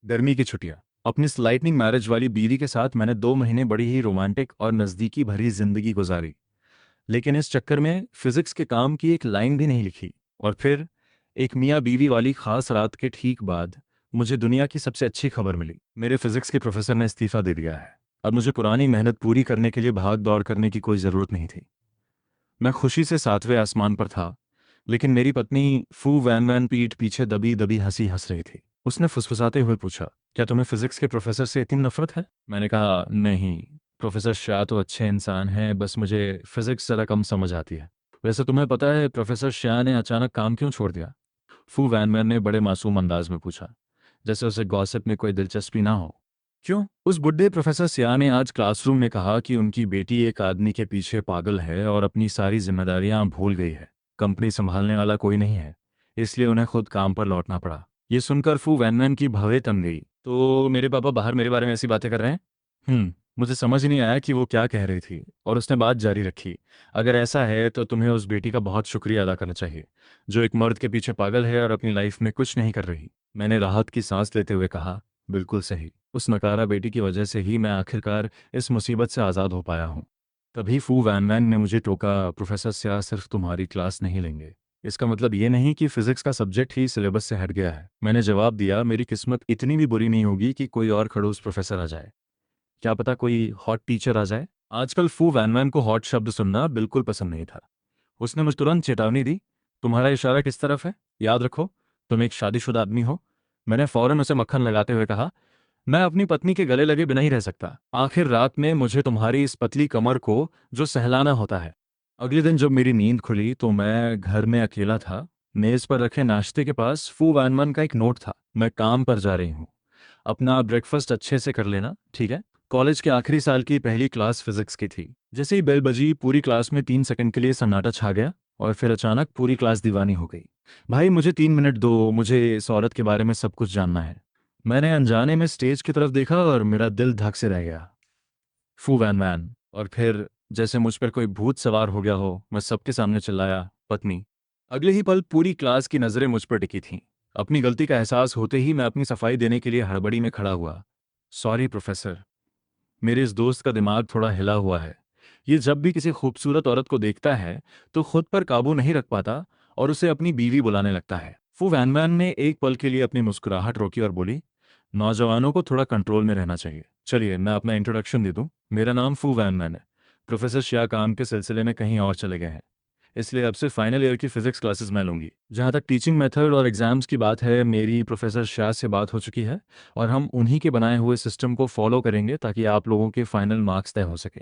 गर्मी की छुट्टियां। अपनी स्लाइटनिंग मैरिज वाली बीवी के साथ मैंने 2 महीने बड़ी ही रोमांटिक और नज़दीकी भरी जिंदगी गुजारी। लेकिन इस चक्कर में फिजिक्स के काम की एक लाइन भी नहीं लिखी। और फिर एक मियाँ बीवी वाली खास रात के ठीक बाद मुझे दुनिया की सबसे अच्छी खबर मिली। मेरे फिजिक्स के प्रोफेसर ने इस्तीफा दे दिया है। अब मुझे पुरानी मेहनत पूरी करने के लिए भाग दौड़ करने की कोई ज़रूरत नहीं थी। मैं खुशी से 7वें आसमान पर था, लेकिन मेरी पत्नी फू वैन वैन पीठ पीछे दबी दबी हंसी हंस रही थी। उसने फुसफुसाते हुए पूछा, क्या तुम्हें फिजिक्स के प्रोफेसर से इतनी नफरत है? मैंने कहा, नहीं, प्रोफेसर शाह तो अच्छे इंसान हैं, बस मुझे फिजिक्स ज़रा कम समझ आती है। वैसे तुम्हें पता है प्रोफेसर शाह ने अचानक काम क्यों छोड़ दिया? फू वैन वैन ने बड़े मासूम अंदाज में पूछा, जैसे उसे गॉसिप में कोई दिलचस्पी ना हो। क्यों? उस बुढ़े प्रोफेसर सिया ने आज क्लासरूम में कहा कि उनकी बेटी एक आदमी के पीछे पागल है और अपनी सारी जिम्मेदारियां भूल गई है। कंपनी संभालने वाला कोई नहीं है, इसलिए उन्हें खुद काम पर लौटना पड़ा। ये सुनकर फू वैनवैन की भवें तम गई। तो मेरे पापा बाहर मेरे बारे में ऐसी बातें कर रहे हैं? मुझे समझ ही नहीं आया कि वो क्या कह रही थी, और उसने बात जारी रखी। अगर ऐसा है तो तुम्हें उस बेटी का बहुत शुक्रिया अदा करना चाहिए, जो एक मर्द के पीछे पागल है और अपनी लाइफ में कुछ नहीं कर रही। मैंने राहत की सांस लेते हुए कहा, बिल्कुल सही। उस नकारा बेटी की वजह से ही मैं आखिरकार इस मुसीबत से आज़ाद हो पाया हूँ। तभी फू वैन वैन ने मुझे टोका, प्रोफेसर स्या सिर्फ तुम्हारी क्लास नहीं लेंगे। इसका मतलब ये नहीं कि फिजिक्स का सब्जेक्ट ही सिलेबस से हट गया है। मैंने जवाब दिया, मेरी किस्मत इतनी भी बुरी नहीं होगी कि कोई और खड़ूस प्रोफेसर आ जाए। क्या पता कोई हॉट टीचर आ जाए। आजकल फू वैन वैन को हॉट शब्द सुनना बिल्कुल पसंद नहीं था। उसने मुझे तुरंत चेतावनी दी, तुम्हारा इशारा किस तरफ है? याद रखो, तुम एक शादीशुदा आदमी हो। मैंने फौरन उसे मक्खन लगाते हुए कहा, मैं अपनी पत्नी के गले लगे बिना ही रह सकता। आखिर रात में मुझे तुम्हारी इस पतली कमर को जो सहलाना होता है। अगले दिन जब मेरी नींद खुली तो मैं घर में अकेला था। मेज पर रखे नाश्ते के पास फू वैनमन का एक नोट था, मैं काम पर जा रही हूँ, अपना ब्रेकफास्ट अच्छे से कर लेना, ठीक है? कॉलेज के आखिरी साल की पहली क्लास फिजिक्स की थी। जैसे ही बेल बजी, पूरी क्लास में 3 सेकंड के लिए सन्नाटा छा गया, और फिर अचानक पूरी क्लास दीवानी हो गई। भाई मुझे 3 मिनट दो, मुझे इस औरत के बारे में सब कुछ जानना है। मैंने अनजाने में स्टेज की तरफ देखा और मेरा दिल धक से रह गया। फू वैन वैन। और फिर जैसे मुझ पर कोई भूत सवार हो गया हो, मैं सबके सामने चिल्लाया, पत्नी। अगले ही पल पूरी क्लास की नज़रें मुझ पर टिकी थीं। अपनी गलती का एहसास होते ही मैं अपनी सफाई देने के लिए हड़बड़ी में खड़ा हुआ। Sorry professor. मेरे इस दोस्त का दिमाग थोड़ा हिला हुआ है। ये जब भी किसी खूबसूरत औरत को देखता है तो खुद पर काबू नहीं रख पाता और उसे अपनी बीवी बुलाने लगता है। फू वैन वैन ने एक पल के लिए अपनी मुस्कुराहट रोकी और बोली, नौजवानों को थोड़ा कंट्रोल में रहना चाहिए। चलिए मैं अपना इंट्रोडक्शन दे दूं। मेरा नाम फू वैन वैन है। प्रोफेसर श्या काम के सिलसिले में कहीं और चले गए हैं, इसलिए अब से फाइनल ईयर की फिजिक्स क्लासेस मैं लूंगी। जहाँ तक टीचिंग मेथड और एग्जाम्स की बात है, मेरी प्रोफेसर शाह से बात हो चुकी है, और हम उन्हीं के बनाए हुए सिस्टम को फॉलो करेंगे ताकि आप लोगों के फाइनल मार्क्स तय हो सके।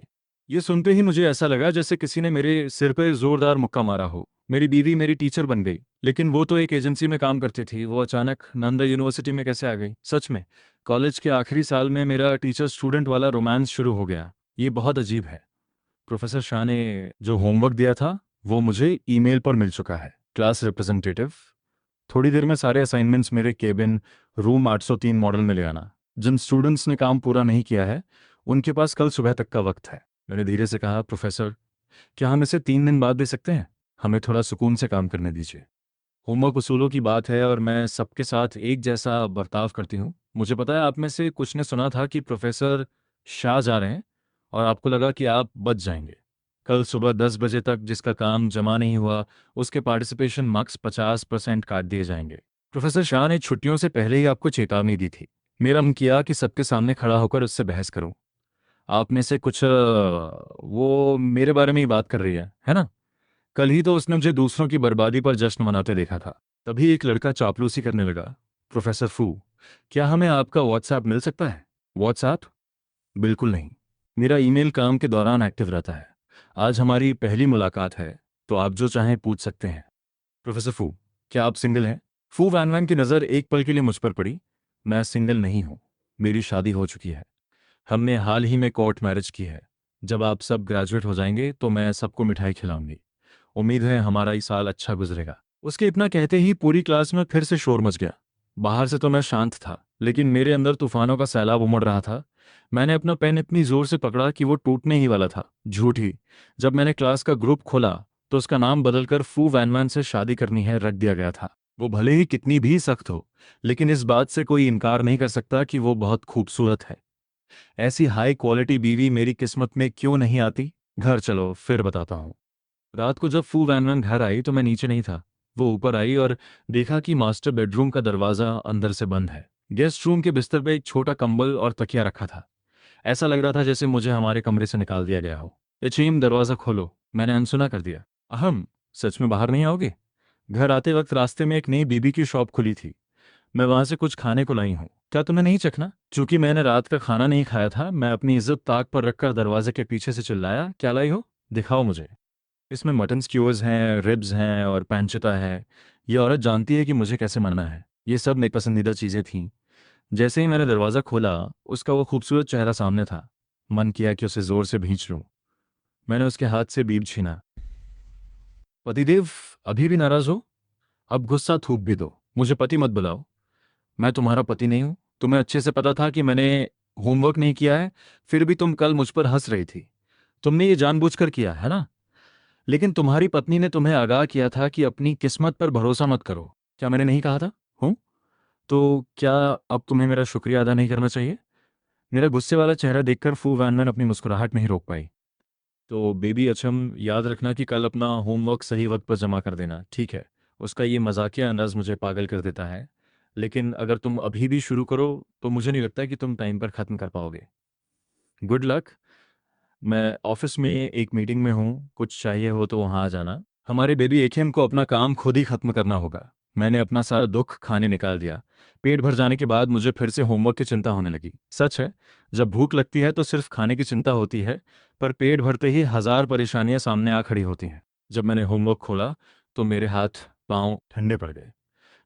ये सुनते ही मुझे ऐसा लगा जैसे किसी ने मेरे सिर पर जोरदार मुक्का मारा हो। मेरी बीवी मेरी टीचर बन गई, लेकिन वो तो एक एजेंसी में काम करती थी, वो अचानक नंदा यूनिवर्सिटी में कैसे आ गई? सच में कॉलेज के आखिरी साल में मेरा टीचर स्टूडेंट वाला रोमांस शुरू हो गया। ये बहुत अजीब है। प्रोफेसर शाह ने जो होमवर्क दिया था वो मुझे ईमेल पर मिल चुका है। क्लास रिप्रेजेंटेटिव, थोड़ी देर में सारे असाइनमेंट्स मेरे केबिन रूम 803 मॉडल में ले आना। जिन स्टूडेंट्स ने काम पूरा नहीं किया है उनके पास कल सुबह तक का वक्त है। मैंने धीरे से कहा, प्रोफेसर क्या हम इसे 3 दिन बाद दे सकते हैं? हमें थोड़ा सुकून से काम करने दीजिए। होमवर्क उसूलों की बात है और मैं सबके साथ एक जैसा बर्ताव करती हूँ। मुझे पता है आप में से कुछ ने सुना था कि प्रोफेसर शाह जा रहे हैं, और आपको लगा कि आप बच जाएंगे। कल सुबह 10 बजे तक जिसका काम जमा नहीं हुआ उसके पार्टिसिपेशन मार्क्स 50% काट दिए जाएंगे। प्रोफेसर शाह ने छुट्टियों से पहले ही आपको चेतावनी दी थी। मेरा मन किया कि सबके सामने खड़ा होकर उससे बहस करूं। आप में से कुछ वो मेरे बारे में ही बात कर रही है ना? कल ही तो उसने मुझे दूसरों की बर्बादी पर जश्न मनाते देखा था। तभी एक लड़का चापलूसी करने लगा, प्रोफेसर फू, क्या हमें आपका व्हाट्सएप मिल सकता है? व्हाट्सएप? बिल्कुल नहीं। मेरा ईमेल काम के दौरान एक्टिव रहता है। आज हमारी पहली मुलाकात है, तो आप जो चाहें पूछ सकते हैं। प्रोफेसर फू, क्या आप सिंगल हैं? फू वैन वैन की नज़र एक पल के लिए मुझ पर पड़ी। मैं सिंगल नहीं हूँ, मेरी शादी हो चुकी है। हमने हाल ही में कोर्ट मैरिज की है। जब आप सब ग्रेजुएट हो जाएंगे तो मैं सबको मिठाई खिलाऊंगी। उम्मीद है हमारा ये साल अच्छा गुजरेगा। उसके इतना कहते ही पूरी क्लास में फिर से शोर मच गया। बाहर से तो मैं शांत था, लेकिन मेरे अंदर तूफानों का सैलाब उमड़ रहा था। मैंने अपना पेन इतनी जोर से पकड़ा कि वो टूटने ही वाला था। झूठी। जब मैंने क्लास का ग्रुप खोला तो उसका नाम बदलकर फू वैनवैन से शादी करनी है रख दिया गया था। वो भले ही कितनी भी सख्त हो, लेकिन इस बात से कोई इनकार नहीं कर सकता कि वो बहुत खूबसूरत है। ऐसी हाई क्वालिटी बीवी मेरी किस्मत में क्यों नहीं आती? घर चलो फिर बताता हूँ। रात को जब फू वैन वैन घर आई तो मैं नीचे नहीं था। वो ऊपर आई और देखा कि मास्टर बेडरूम का दरवाज़ा अंदर से बंद है। गेस्ट रूम के बिस्तर पे एक छोटा कंबल और तकिया रखा था। ऐसा लग रहा था जैसे मुझे हमारे कमरे से निकाल दिया गया हो। चीम दरवाज़ा खोलो, मैंने अनसुना कर दिया। अहम, सच में बाहर नहीं आओगे? घर आते वक्त रास्ते में एक नई बीबी की शॉप खुली थी। मैं वहां से कुछ खाने को लाई हूँ, क्या तुम्हें नहीं चखना? चूंकि मैंने रात का खाना नहीं खाया था, मैं अपनी इज्जत ताक पर रखकर दरवाजे के पीछे से चिल्लाया, क्या लाई हो? दिखाओ मुझे। इसमें मटन स्क्यूअर्स हैं, रिब्स हैं और पैंचेता है। ये औरत जानती है कि मुझे कैसे मरना है। ये सब मेरी पसंदीदा चीज़ें थीं। जैसे ही मैंने दरवाज़ा खोला, उसका वो खूबसूरत चेहरा सामने था। मन किया कि उसे ज़ोर से भींच लूं। मैंने उसके हाथ से बीब छीना। पतिदेव, अभी भी नाराज़ हो? अब गुस्सा थूक भी दो। मुझे पति मत बुलाओ। मैं तुम्हारा पति नहीं हूं। तुम्हें अच्छे से पता था कि मैंने होमवर्क नहीं किया है, फिर भी तुम कल मुझ पर हंस रही थी। तुमने ये जानबूझकर किया है ना? लेकिन तुम्हारी पत्नी ने तुम्हें आगाह किया था कि अपनी किस्मत पर भरोसा मत करो। क्या मैंने नहीं कहा था? हूं? तो क्या अब तुम्हें मेरा शुक्रिया अदा नहीं करना चाहिए? मेरा गुस्से वाला चेहरा देखकर फू वैनमैन अपनी मुस्कुराहट नहीं रोक पाई। तो बेबी अचम, याद रखना कि कल अपना होमवर्क सही वक्त पर जमा कर देना, ठीक है? उसका ये मजाकिया अंदाज मुझे पागल कर देता है। लेकिन अगर तुम अभी भी शुरू करो तो मुझे नहीं लगता कि तुम टाइम पर ख़त्म कर पाओगे। Good luck. मैं ऑफिस में एक मीटिंग में हूँ, कुछ चाहिए हो तो वहाँ आ जाना। हमारे बेबी एकेम को अपना काम खुद ही खत्म करना होगा। मैंने अपना सारा दुख खाने निकाल दिया। पेट भर जाने के बाद मुझे फिर से होमवर्क की चिंता होने लगी। सच है, जब भूख लगती है तो सिर्फ खाने की चिंता होती है, पर पेट भरते ही हजार परेशानियां सामने आ खड़ी होती हैं। जब मैंने होमवर्क खोला तो मेरे हाथ पांव ठंडे पड़ गए।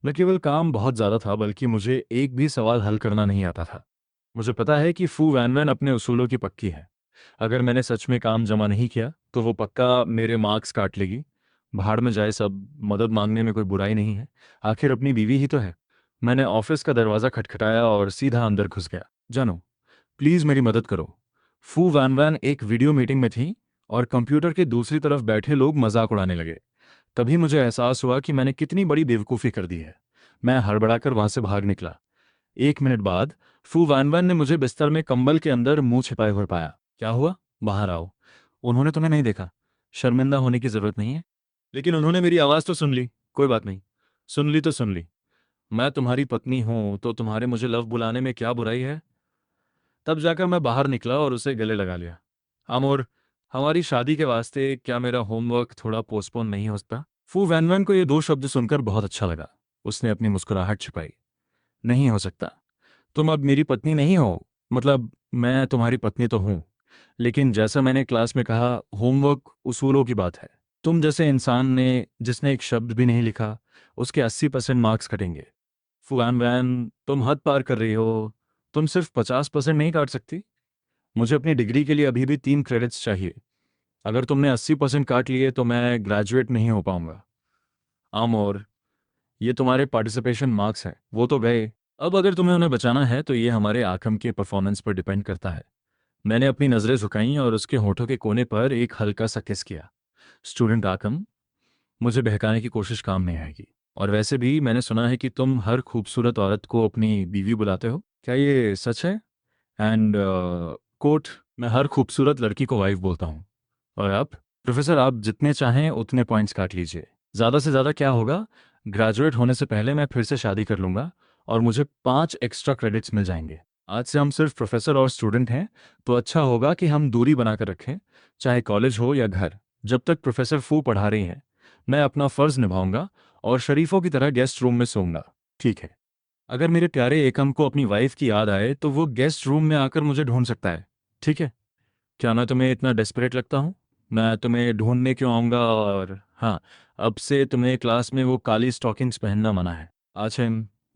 न केवल काम बहुत ज़्यादा था, बल्कि मुझे एक भी सवाल हल करना नहीं आता था। मुझे पता है कि फू वैन अपने उसूलों की पक्की है। अगर मैंने सच में काम जमा नहीं किया तो वो पक्का मेरे मार्क्स काट लेगी। भाड़ में जाए सब, मदद मांगने में कोई बुराई नहीं है। आखिर अपनी बीवी ही तो है। मैंने ऑफिस का दरवाज़ा खटखटाया और सीधा अंदर घुस गया। जानो, प्लीज़ मेरी मदद करो। फू वैन वैन एक वीडियो मीटिंग में थी और कंप्यूटर के दूसरी तरफ बैठे लोग मजाक उड़ाने लगे। तभी मुझे एहसास हुआ कि मैंने कितनी बड़ी बेवकूफ़ी कर दी है। मैं हड़बड़ाकर वहां से भाग निकला। 1 मिनट बाद फू वैन ने मुझे बिस्तर में कंबल के अंदर मुंह छिपाए हुए पाया। क्या हुआ? बाहर आओ। उन्होंने तुम्हें नहीं देखा। शर्मिंदा होने की जरूरत नहीं है। लेकिन उन्होंने मेरी आवाज़ तो सुन ली। कोई बात नहीं, सुन ली तो सुन ली। मैं तुम्हारी पत्नी हूं तो तुम्हारे मुझे लव बुलाने में क्या बुराई है? तब जाकर मैं बाहर निकला और उसे गले लगा लिया। आमोर, हमारी शादी के वास्ते क्या मेरा होमवर्क थोड़ा पोस्टपोन नहीं हो सकता? फू वैन को ये दो शब्द सुनकर बहुत अच्छा लगा। उसने अपनी मुस्कुराहट छिपाई। नहीं हो सकता। तुम अब मेरी पत्नी नहीं हो। मतलब मैं तुम्हारी पत्नी तो हूं, लेकिन जैसा मैंने क्लास में कहा, होमवर्क उसूलों की बात है। तुम जैसे इंसान ने जिसने एक शब्द भी नहीं लिखा, उसके 80% मार्क्स कटेंगे। फुआन वैन, तुम हद पार कर रही हो। तुम सिर्फ 50% नहीं काट सकती। मुझे अपनी डिग्री के लिए अभी भी 3 क्रेडिट्स चाहिए। अगर तुमने 80% काट लिए तो मैं ग्रेजुएट नहीं हो पाऊंगा। आमोर, ये तुम्हारे पार्टिसिपेशन मार्क्स हैं, वो तो गए। अब अगर तुम्हें उन्हें बचाना है तो ये हमारे आकम के परफॉर्मेंस पर डिपेंड करता है। मैंने अपनी नज़रें झुकाईं और उसके होठों के कोने पर एक हल्का सा किस किया। स्टूडेंट आकम, मुझे बहकाने की कोशिश काम नहीं आएगी। और वैसे भी मैंने सुना है कि तुम हर खूबसूरत औरत को अपनी बीवी बुलाते हो। क्या ये सच है? एंड कोट, मैं हर खूबसूरत लड़की को वाइफ बोलता हूँ। और आप प्रोफेसर, आप जितने चाहें उतने पॉइंट्स काट लीजिए। ज़्यादा से ज़्यादा क्या होगा? ग्रेजुएट होने से पहले मैं फिर से शादी कर लूँगा और मुझे 5 एक्स्ट्रा क्रेडिट्स मिल जाएंगे। आज से हम सिर्फ प्रोफेसर और स्टूडेंट हैं, तो अच्छा होगा कि हम दूरी बनाकर रखें, चाहे कॉलेज हो या घर। जब तक प्रोफेसर फू पढ़ा रही हैं, मैं अपना फ़र्ज़ निभाऊंगा और शरीफों की तरह गेस्ट रूम में सोऊंगा। ठीक है? अगर मेरे प्यारे एकम को अपनी वाइफ की याद आए तो वो गेस्ट रूम में आकर मुझे ढूंढ सकता है। ठीक है? क्या मैं तुम्हें इतना डेस्परेट लगता हूँ? मैं तुम्हें ढूंढने क्यों आऊँगा? और हाँ, अब से तुम्हें क्लास में वो काली स्टॉकिंग्स पहनना मना है। अच्छा,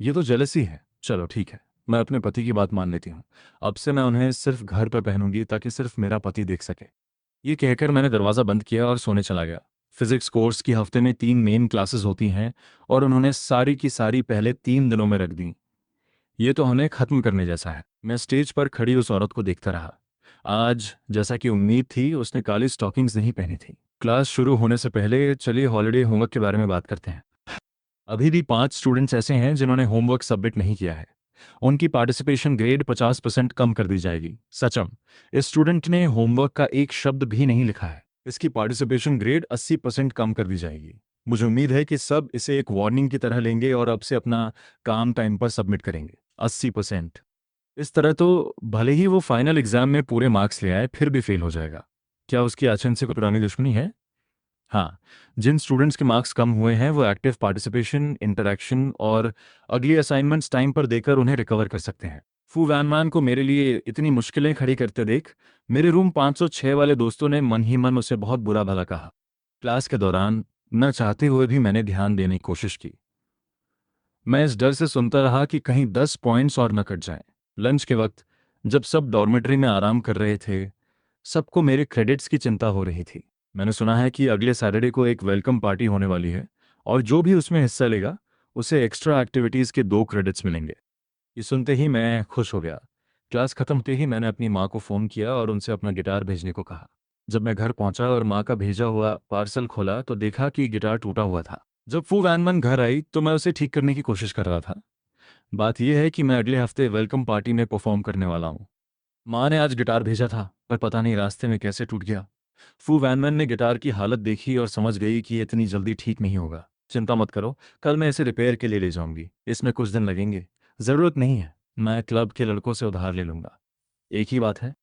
ये तो जेलसी है। चलो ठीक है, मैं अपने पति की बात मान लेती हूँ। अब से मैं उन्हें सिर्फ घर पर पहनूंगी ताकि सिर्फ मेरा पति देख सके। ये कहकर मैंने दरवाज़ा बंद किया और सोने चला गया। फिजिक्स कोर्स की हफ्ते में 3 मेन क्लासेस होती हैं और उन्होंने सारी की सारी पहले 3 दिनों में रख दी। ये तो उन्हें खत्म करने जैसा है। मैं स्टेज पर खड़ी उस औरत को देखता रहा। आज जैसा कि उम्मीद थी, उसने काली स्टॉकिंग्स नहीं पहनी थी। क्लास शुरू होने से पहले चलिए हॉलीडे होमवर्क के बारे में बात करते हैं। अभी भी 5 स्टूडेंट्स ऐसे हैं जिन्होंने होमवर्क सबमिट नहीं किया है। उनकी पार्टिसिपेशन ग्रेड 50% कम कर दी जाएगी। सचम, इस स्टूडेंट ने होमवर्क का एक शब्द भी नहीं लिखा है, इसकी पार्टिसिपेशन ग्रेड 80% कम कर दी जाएगी। मुझे उम्मीद है कि सब इसे एक वार्निंग की तरह लेंगे और अब से अपना काम टाइम पर सबमिट करेंगे। 80%। इस तरह तो भले ही वो फाइनल एग्जाम में पूरे मार्क्स ले आए फिर भी फेल हो जाएगा। क्या उसकी आचरण से कोई पुरानी दुश्मनी है? हाँ, जिन स्टूडेंट्स के मार्क्स कम हुए हैं वो एक्टिव पार्टिसिपेशन, इंटरैक्शन और अगली असाइनमेंट्स टाइम पर देकर उन्हें रिकवर कर सकते हैं। फू वैनमैन को मेरे लिए इतनी मुश्किलें खड़ी करते देख मेरे रूम 506 वाले दोस्तों ने मन ही मन उसे बहुत बुरा भला कहा। क्लास के दौरान न चाहते हुए भी मैंने ध्यान देने की कोशिश की। मैं इस डर से सुनता रहा कि कहीं 10 पॉइंट्स और न कट जाएं। लंच के वक्त जब सब डॉर्मेटरी में आराम कर रहे थे, सबको मेरे क्रेडिट्स की चिंता हो रही थी। मैंने सुना है कि अगले सैटरडे को एक वेलकम पार्टी होने वाली है और जो भी उसमें हिस्सा लेगा उसे एक्स्ट्रा एक्टिविटीज़ के 2 क्रेडिट्स मिलेंगे। ये सुनते ही मैं खुश हो गया। क्लास खत्म होते ही मैंने अपनी माँ को फ़ोन किया और उनसे अपना गिटार भेजने को कहा। जब मैं घर पहुंचा और माँ का भेजा हुआ पार्सल खोला तो देखा कि गिटार टूटा हुआ था। जब फू वैनमन घर आई तो मैं उसे ठीक करने की कोशिश कर रहा था। बात यह है कि मैं अगले हफ्ते वेलकम पार्टी में परफॉर्म करने वाला हूँ। माँ ने आज गिटार भेजा था पर पता नहीं रास्ते में कैसे टूट गया। फू वैनमैन ने गिटार की हालत देखी और समझ गई कि ये इतनी जल्दी ठीक नहीं होगा। चिंता मत करो, कल मैं इसे रिपेयर के लिए ले जाऊंगी। इसमें कुछ दिन लगेंगे। ज़रूरत नहीं है, मैं क्लब के लड़कों से उधार ले लूंगा। एक ही बात है।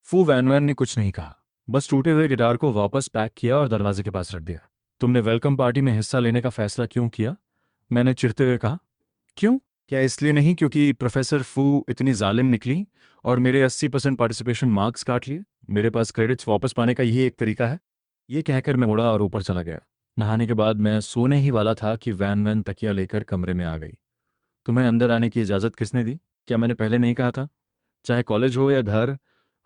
फू वैनमैन ने कुछ नहीं कहा, बस टूटे हुए गिटार को वापस पैक किया और दरवाजे के पास रख दिया। तुमने वेलकम पार्टी में हिस्सा लेने का फैसला क्यों किया? मैंने चिढ़ते हुए कहा। क्यों? क्या इसलिए नहीं क्योंकि प्रोफेसर फू इतनी जालिम निकली और मेरे 80% पार्टिसिपेशन मार्क्स काट लिए? मेरे पास क्रेडिट्स वापस पाने का यही एक तरीका है। ये कहकर मैं उड़ा और ऊपर चला गया। नहाने के बाद मैं सोने ही वाला था कि वैन वैन तकिया लेकर कमरे में आ गई। तुम्हें अंदर आने की इजाज़त किसने दी? क्या मैंने पहले नहीं कहा था? चाहे कॉलेज हो या घर,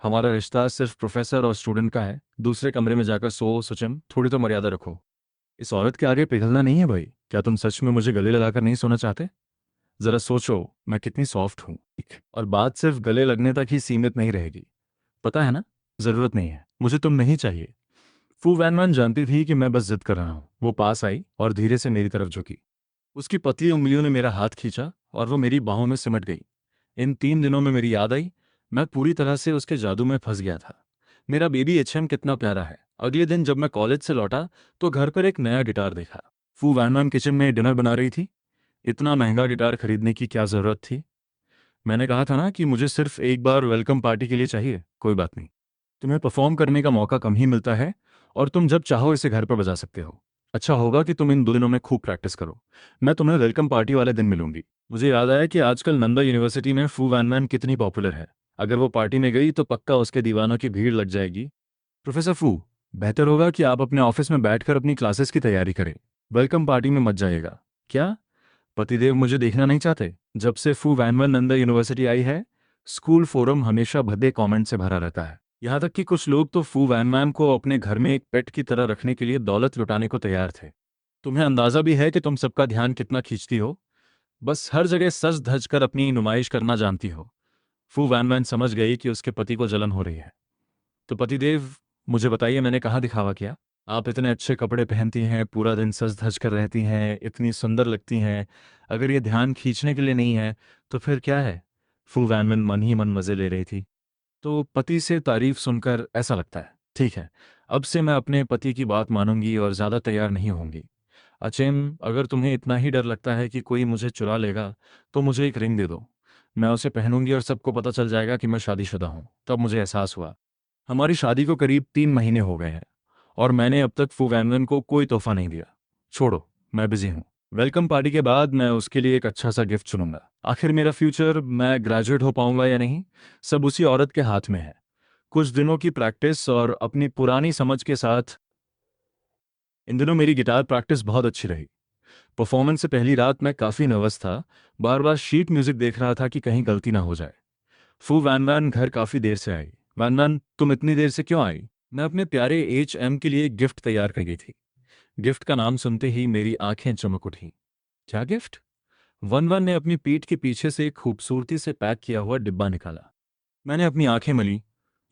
हमारा रिश्ता सिर्फ प्रोफेसर और स्टूडेंट का है। दूसरे कमरे में जाकर सो सुचिम, थोड़ी तो मर्यादा रखो। इस औरत के आगे पिघलना नहीं है भाई। क्या तुम सच में मुझे गले लगाकर नहीं सोना चाहते? जरा सोचो, मैं कितनी सॉफ्ट हूँ। और बात सिर्फ गले लगने तक ही सीमित नहीं रहेगी। पता है ना? जरूरत नहीं है, मुझे तुम नहीं चाहिए। फू वैनमैन जानती थी कि मैं बस जिद कर रहा हूँ। वो पास आई और धीरे से मेरी तरफ झुकी। उसकी पतली उंगलियों ने मेरा हाथ खींचा और वो मेरी बाहों में सिमट गई। इन 3 दिनों में मेरी याद आई, मैं पूरी तरह से उसके जादू में फंस गया था। मेरा बेबी एचएम कितना प्यारा है। अगले दिन जब मैं कॉलेज से लौटा तो घर पर एक नया गिटार देखा। फू वैनमैन किचन में डिनर बना रही थी। इतना महंगा गिटार खरीदने की क्या ज़रूरत थी? मैंने कहा था ना कि मुझे सिर्फ एक बार वेलकम पार्टी के लिए चाहिए। कोई बात नहीं, तुम्हें परफॉर्म करने का मौका कम ही मिलता है और तुम जब चाहो इसे घर पर बजा सकते हो। अच्छा होगा कि तुम इन 2 दिनों में खूब प्रैक्टिस करो। मैं तुम्हें वेलकम पार्टी वाले दिन मिलूंगी। मुझे याद आया कि आजकल नंदा यूनिवर्सिटी में फू वैनमैन कितनी पॉपुलर है। अगर वो पार्टी में गई तो पक्का उसके दीवानों की भीड़ लग जाएगी। प्रोफेसर फू, बेहतर होगा कि आप अपने ऑफिस में बैठकर अपनी क्लासेस की तैयारी करें। वेलकम पार्टी में मत जाइएगा। क्या पतिदेव मुझे देखना नहीं चाहते? जब से फू वैनमैन नंदा यूनिवर्सिटी आई है, स्कूल फोरम हमेशा भद्दे कमेंट से भरा रहता है। यहाँ तक कि कुछ लोग तो फू वैनमैन को अपने घर में एक पेट की तरह रखने के लिए दौलत लुटाने को तैयार थे। तुम्हें अंदाजा भी है कि तुम सबका ध्यान कितना खींचती हो। बस हर जगह सज धज कर अपनी नुमाइश करना जानती हो। फू वैनमैन समझ गई कि उसके पति को जलन हो रही है। तो पतिदेव, मुझे बताइए मैंने कहाँ दिखावा किया? आप इतने अच्छे कपड़े पहनती हैं, पूरा दिन सज धज कर रहती हैं, इतनी सुंदर लगती हैं। अगर ये ध्यान खींचने के लिए नहीं है तो फिर क्या है? फू वैनमैन मन ही मन मजे ले रही थी। तो पति से तारीफ सुनकर ऐसा लगता है। ठीक है, अब से मैं अपने पति की बात मानूंगी और ज़्यादा तैयार नहीं होंगी। अचेम, अगर तुम्हें इतना ही डर लगता है कि कोई मुझे चुरा लेगा तो मुझे एक रिंग दे दो। मैं उसे पहनूंगी और सबको पता चल जाएगा कि मैं शादीशुदा हूँ। तब मुझे एहसास हुआ हमारी शादी को करीब 3 महीने हो गए हैं और मैंने अब तक फू वैनमैन को कोई तोहफा नहीं दिया। छोड़ो, मैं बिजी हूँ। वेलकम पार्टी के बाद मैं उसके लिए एक अच्छा सा गिफ्ट चुनूंगा। आखिर मेरा फ्यूचर, मैं ग्रेजुएट हो पाऊंगा या नहीं, सब उसी औरत के हाथ में है। कुछ दिनों की प्रैक्टिस और अपनी पुरानी समझ के साथ। इन दिनों मेरी गिटार प्रैक्टिस बहुत अच्छी रही। परफॉर्मेंस से पहली रात मैं काफ़ी नर्वस था। बार बार शीट म्यूजिक देख रहा था कि कहीं गलती ना हो जाए। फू वैनवैन घर काफ़ी देर से आई। वैनवैन, तुम इतनी देर से क्यों आई? मैं अपने प्यारे एच के लिए गिफ्ट तैयार कर गई थी। गिफ्ट का नाम सुनते ही मेरी आंखें चमक उठी। क्या गिफ्ट? वन वन ने अपनी पीठ के पीछे से एक खूबसूरती से पैक किया हुआ डिब्बा निकाला। मैंने अपनी आंखें मली।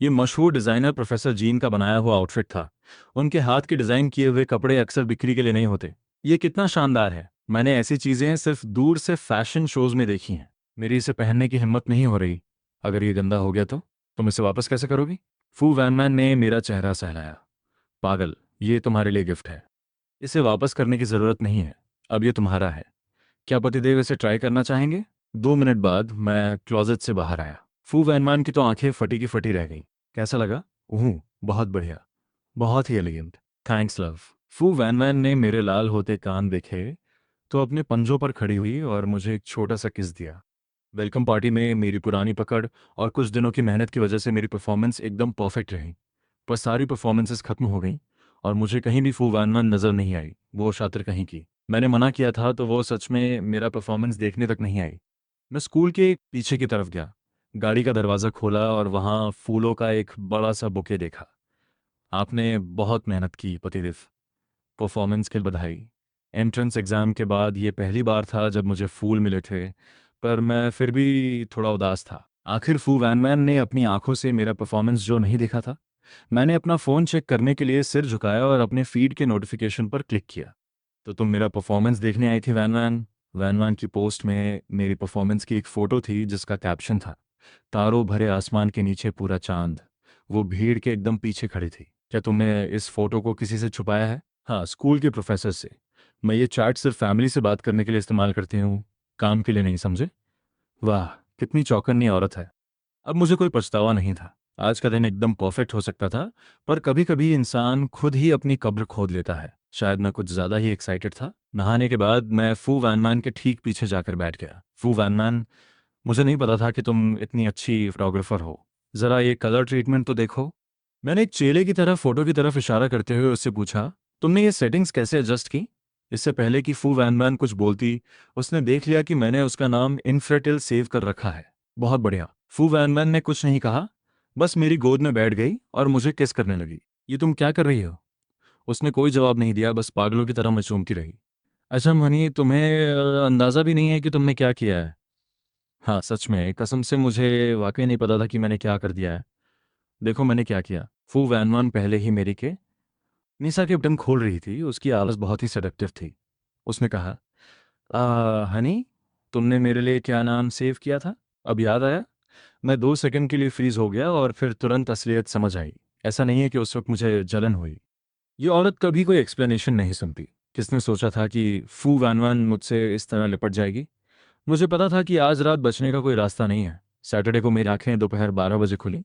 ये मशहूर डिज़ाइनर प्रोफेसर जीन का बनाया हुआ आउटफिट था। उनके हाथ के डिज़ाइन किए हुए कपड़े अक्सर बिक्री के लिए नहीं होते। ये कितना शानदार है। मैंने ऐसी चीज़ें सिर्फ दूर से फैशन शोज में देखी हैं। मेरी इसे पहनने की हिम्मत नहीं हो रही। अगर ये गंदा हो गया तो तुम इसे वापस कैसे करोगी? फू वैनमैन ने मेरा चेहरा सहलाया। पागल, ये तुम्हारे लिए गिफ्ट है। इसे वापस करने की ज़रूरत नहीं है। अब ये तुम्हारा है। क्या पतिदेव इसे ट्राई करना चाहेंगे? 2 मिनट बाद मैं क्लोजेट से बाहर आया। फू वैनमैन की तो आंखें फटी की फटी रह गईं। कैसा लगा? ओह, बहुत बढ़िया, बहुत ही एलिगेंट। Thanks love. फू वैनमैन ने मेरे लाल होते कान देखे तो अपने पंजों पर खड़ी हुई और मुझे एक छोटा सा किस दिया। वेलकम पार्टी में मेरी पुरानी पकड़ और कुछ दिनों की मेहनत की वजह से मेरी परफॉर्मेंस एकदम परफेक्ट रही। पर सारी परफॉर्मेंसेस खत्म हो गई और मुझे कहीं भी फू वैनमैन नज़र नहीं आई। वो शातिर कहीं की। मैंने मना किया था तो वो सच में मेरा परफॉर्मेंस देखने तक नहीं आई। मैं स्कूल के पीछे की तरफ गया। गाड़ी का दरवाज़ा खोला और वहाँ फूलों का एक बड़ा सा बुके देखा। आपने बहुत मेहनत की पतिदेव। परफॉर्मेंस के लिए बधाई। एंट्रेंस एग्ज़ाम के बाद ये पहली बार था जब मुझे फूल मिले थे, पर मैं फिर भी थोड़ा उदास था। आखिर फू वैनमैन ने अपनी आंखों से मेरा परफॉर्मेंस जो नहीं देखा था। मैंने अपना फ़ोन चेक करने के लिए सिर झुकाया और अपने फीड के नोटिफिकेशन पर क्लिक किया। तो तुम मेरा परफॉर्मेंस देखने आई थी वैनमैन? वैनमैन की पोस्ट में मेरी परफॉर्मेंस की एक फ़ोटो थी जिसका कैप्शन था, तारों भरे आसमान के नीचे पूरा चांद। वो भीड़ के एकदम पीछे खड़ी थी। क्या तुमने इस फोटो को किसी से छुपाया है? हाँ, स्कूल के प्रोफेसर से। मैं ये चार्ट सिर्फ फैमिली से बात करने के लिए इस्तेमाल करती हूँ, काम के लिए नहीं, समझे? वाह, कितनी चौकन्नी औरत है। अब मुझे कोई पछतावा नहीं था। आज का दिन एकदम परफेक्ट हो सकता था, पर कभी कभी इंसान खुद ही अपनी कब्र खोद लेता है। शायद मैं कुछ ज़्यादा ही एक्साइटेड था। नहाने के बाद मैं फू वैनमैन के ठीक पीछे जाकर बैठ गया। फू वैनमैन, मुझे नहीं पता था कि तुम इतनी अच्छी फोटोग्राफर हो। ज़रा ये कलर ट्रीटमेंट तो देखो। मैंने एक चेले की तरह फोटो की तरफ इशारा करते हुए उससे पूछा, तुमने ये सेटिंग्स कैसे एडजस्ट की? इससे पहले कि फू वैनमैन कुछ बोलती, उसने देख लिया कि मैंने उसका नाम इनफर्टिल सेव कर रखा है। बहुत बढ़िया। फू वैनमैन ने कुछ नहीं कहा, बस मेरी गोद में बैठ गई और मुझे किस करने लगी। ये तुम क्या कर रही हो? उसने कोई जवाब नहीं दिया, बस पागलों की तरह मचूमती रही। अच्छा मनी, तुम्हें अंदाज़ा भी नहीं है कि तुमने क्या किया है? हाँ, सच में कसम से मुझे वाकई नहीं पता था कि मैंने क्या कर दिया है। देखो मैंने क्या किया। फू वैनवान पहले ही मेरी के निशा के बटन खोल रही थी। उसकी आवाज़ बहुत ही सेडक्टिव थी। उसने कहा, हनी, तुमने मेरे लिए क्या नाम सेव किया था? अब याद आया? मैं 2 सेकंड के लिए फ्रीज हो गया और फिर तुरंत असलियत समझ आई। ऐसा नहीं है कि उस वक्त मुझे जलन हुई। ये औरत कभी कोई एक्सप्लेनेशन नहीं सुनती। किसने सोचा था कि फू वैनवान मुझसे इस तरह लिपट जाएगी? मुझे पता था कि आज रात बचने का कोई रास्ता नहीं है। सैटरडे को मेरी आंखें दोपहर 12 बजे खुली।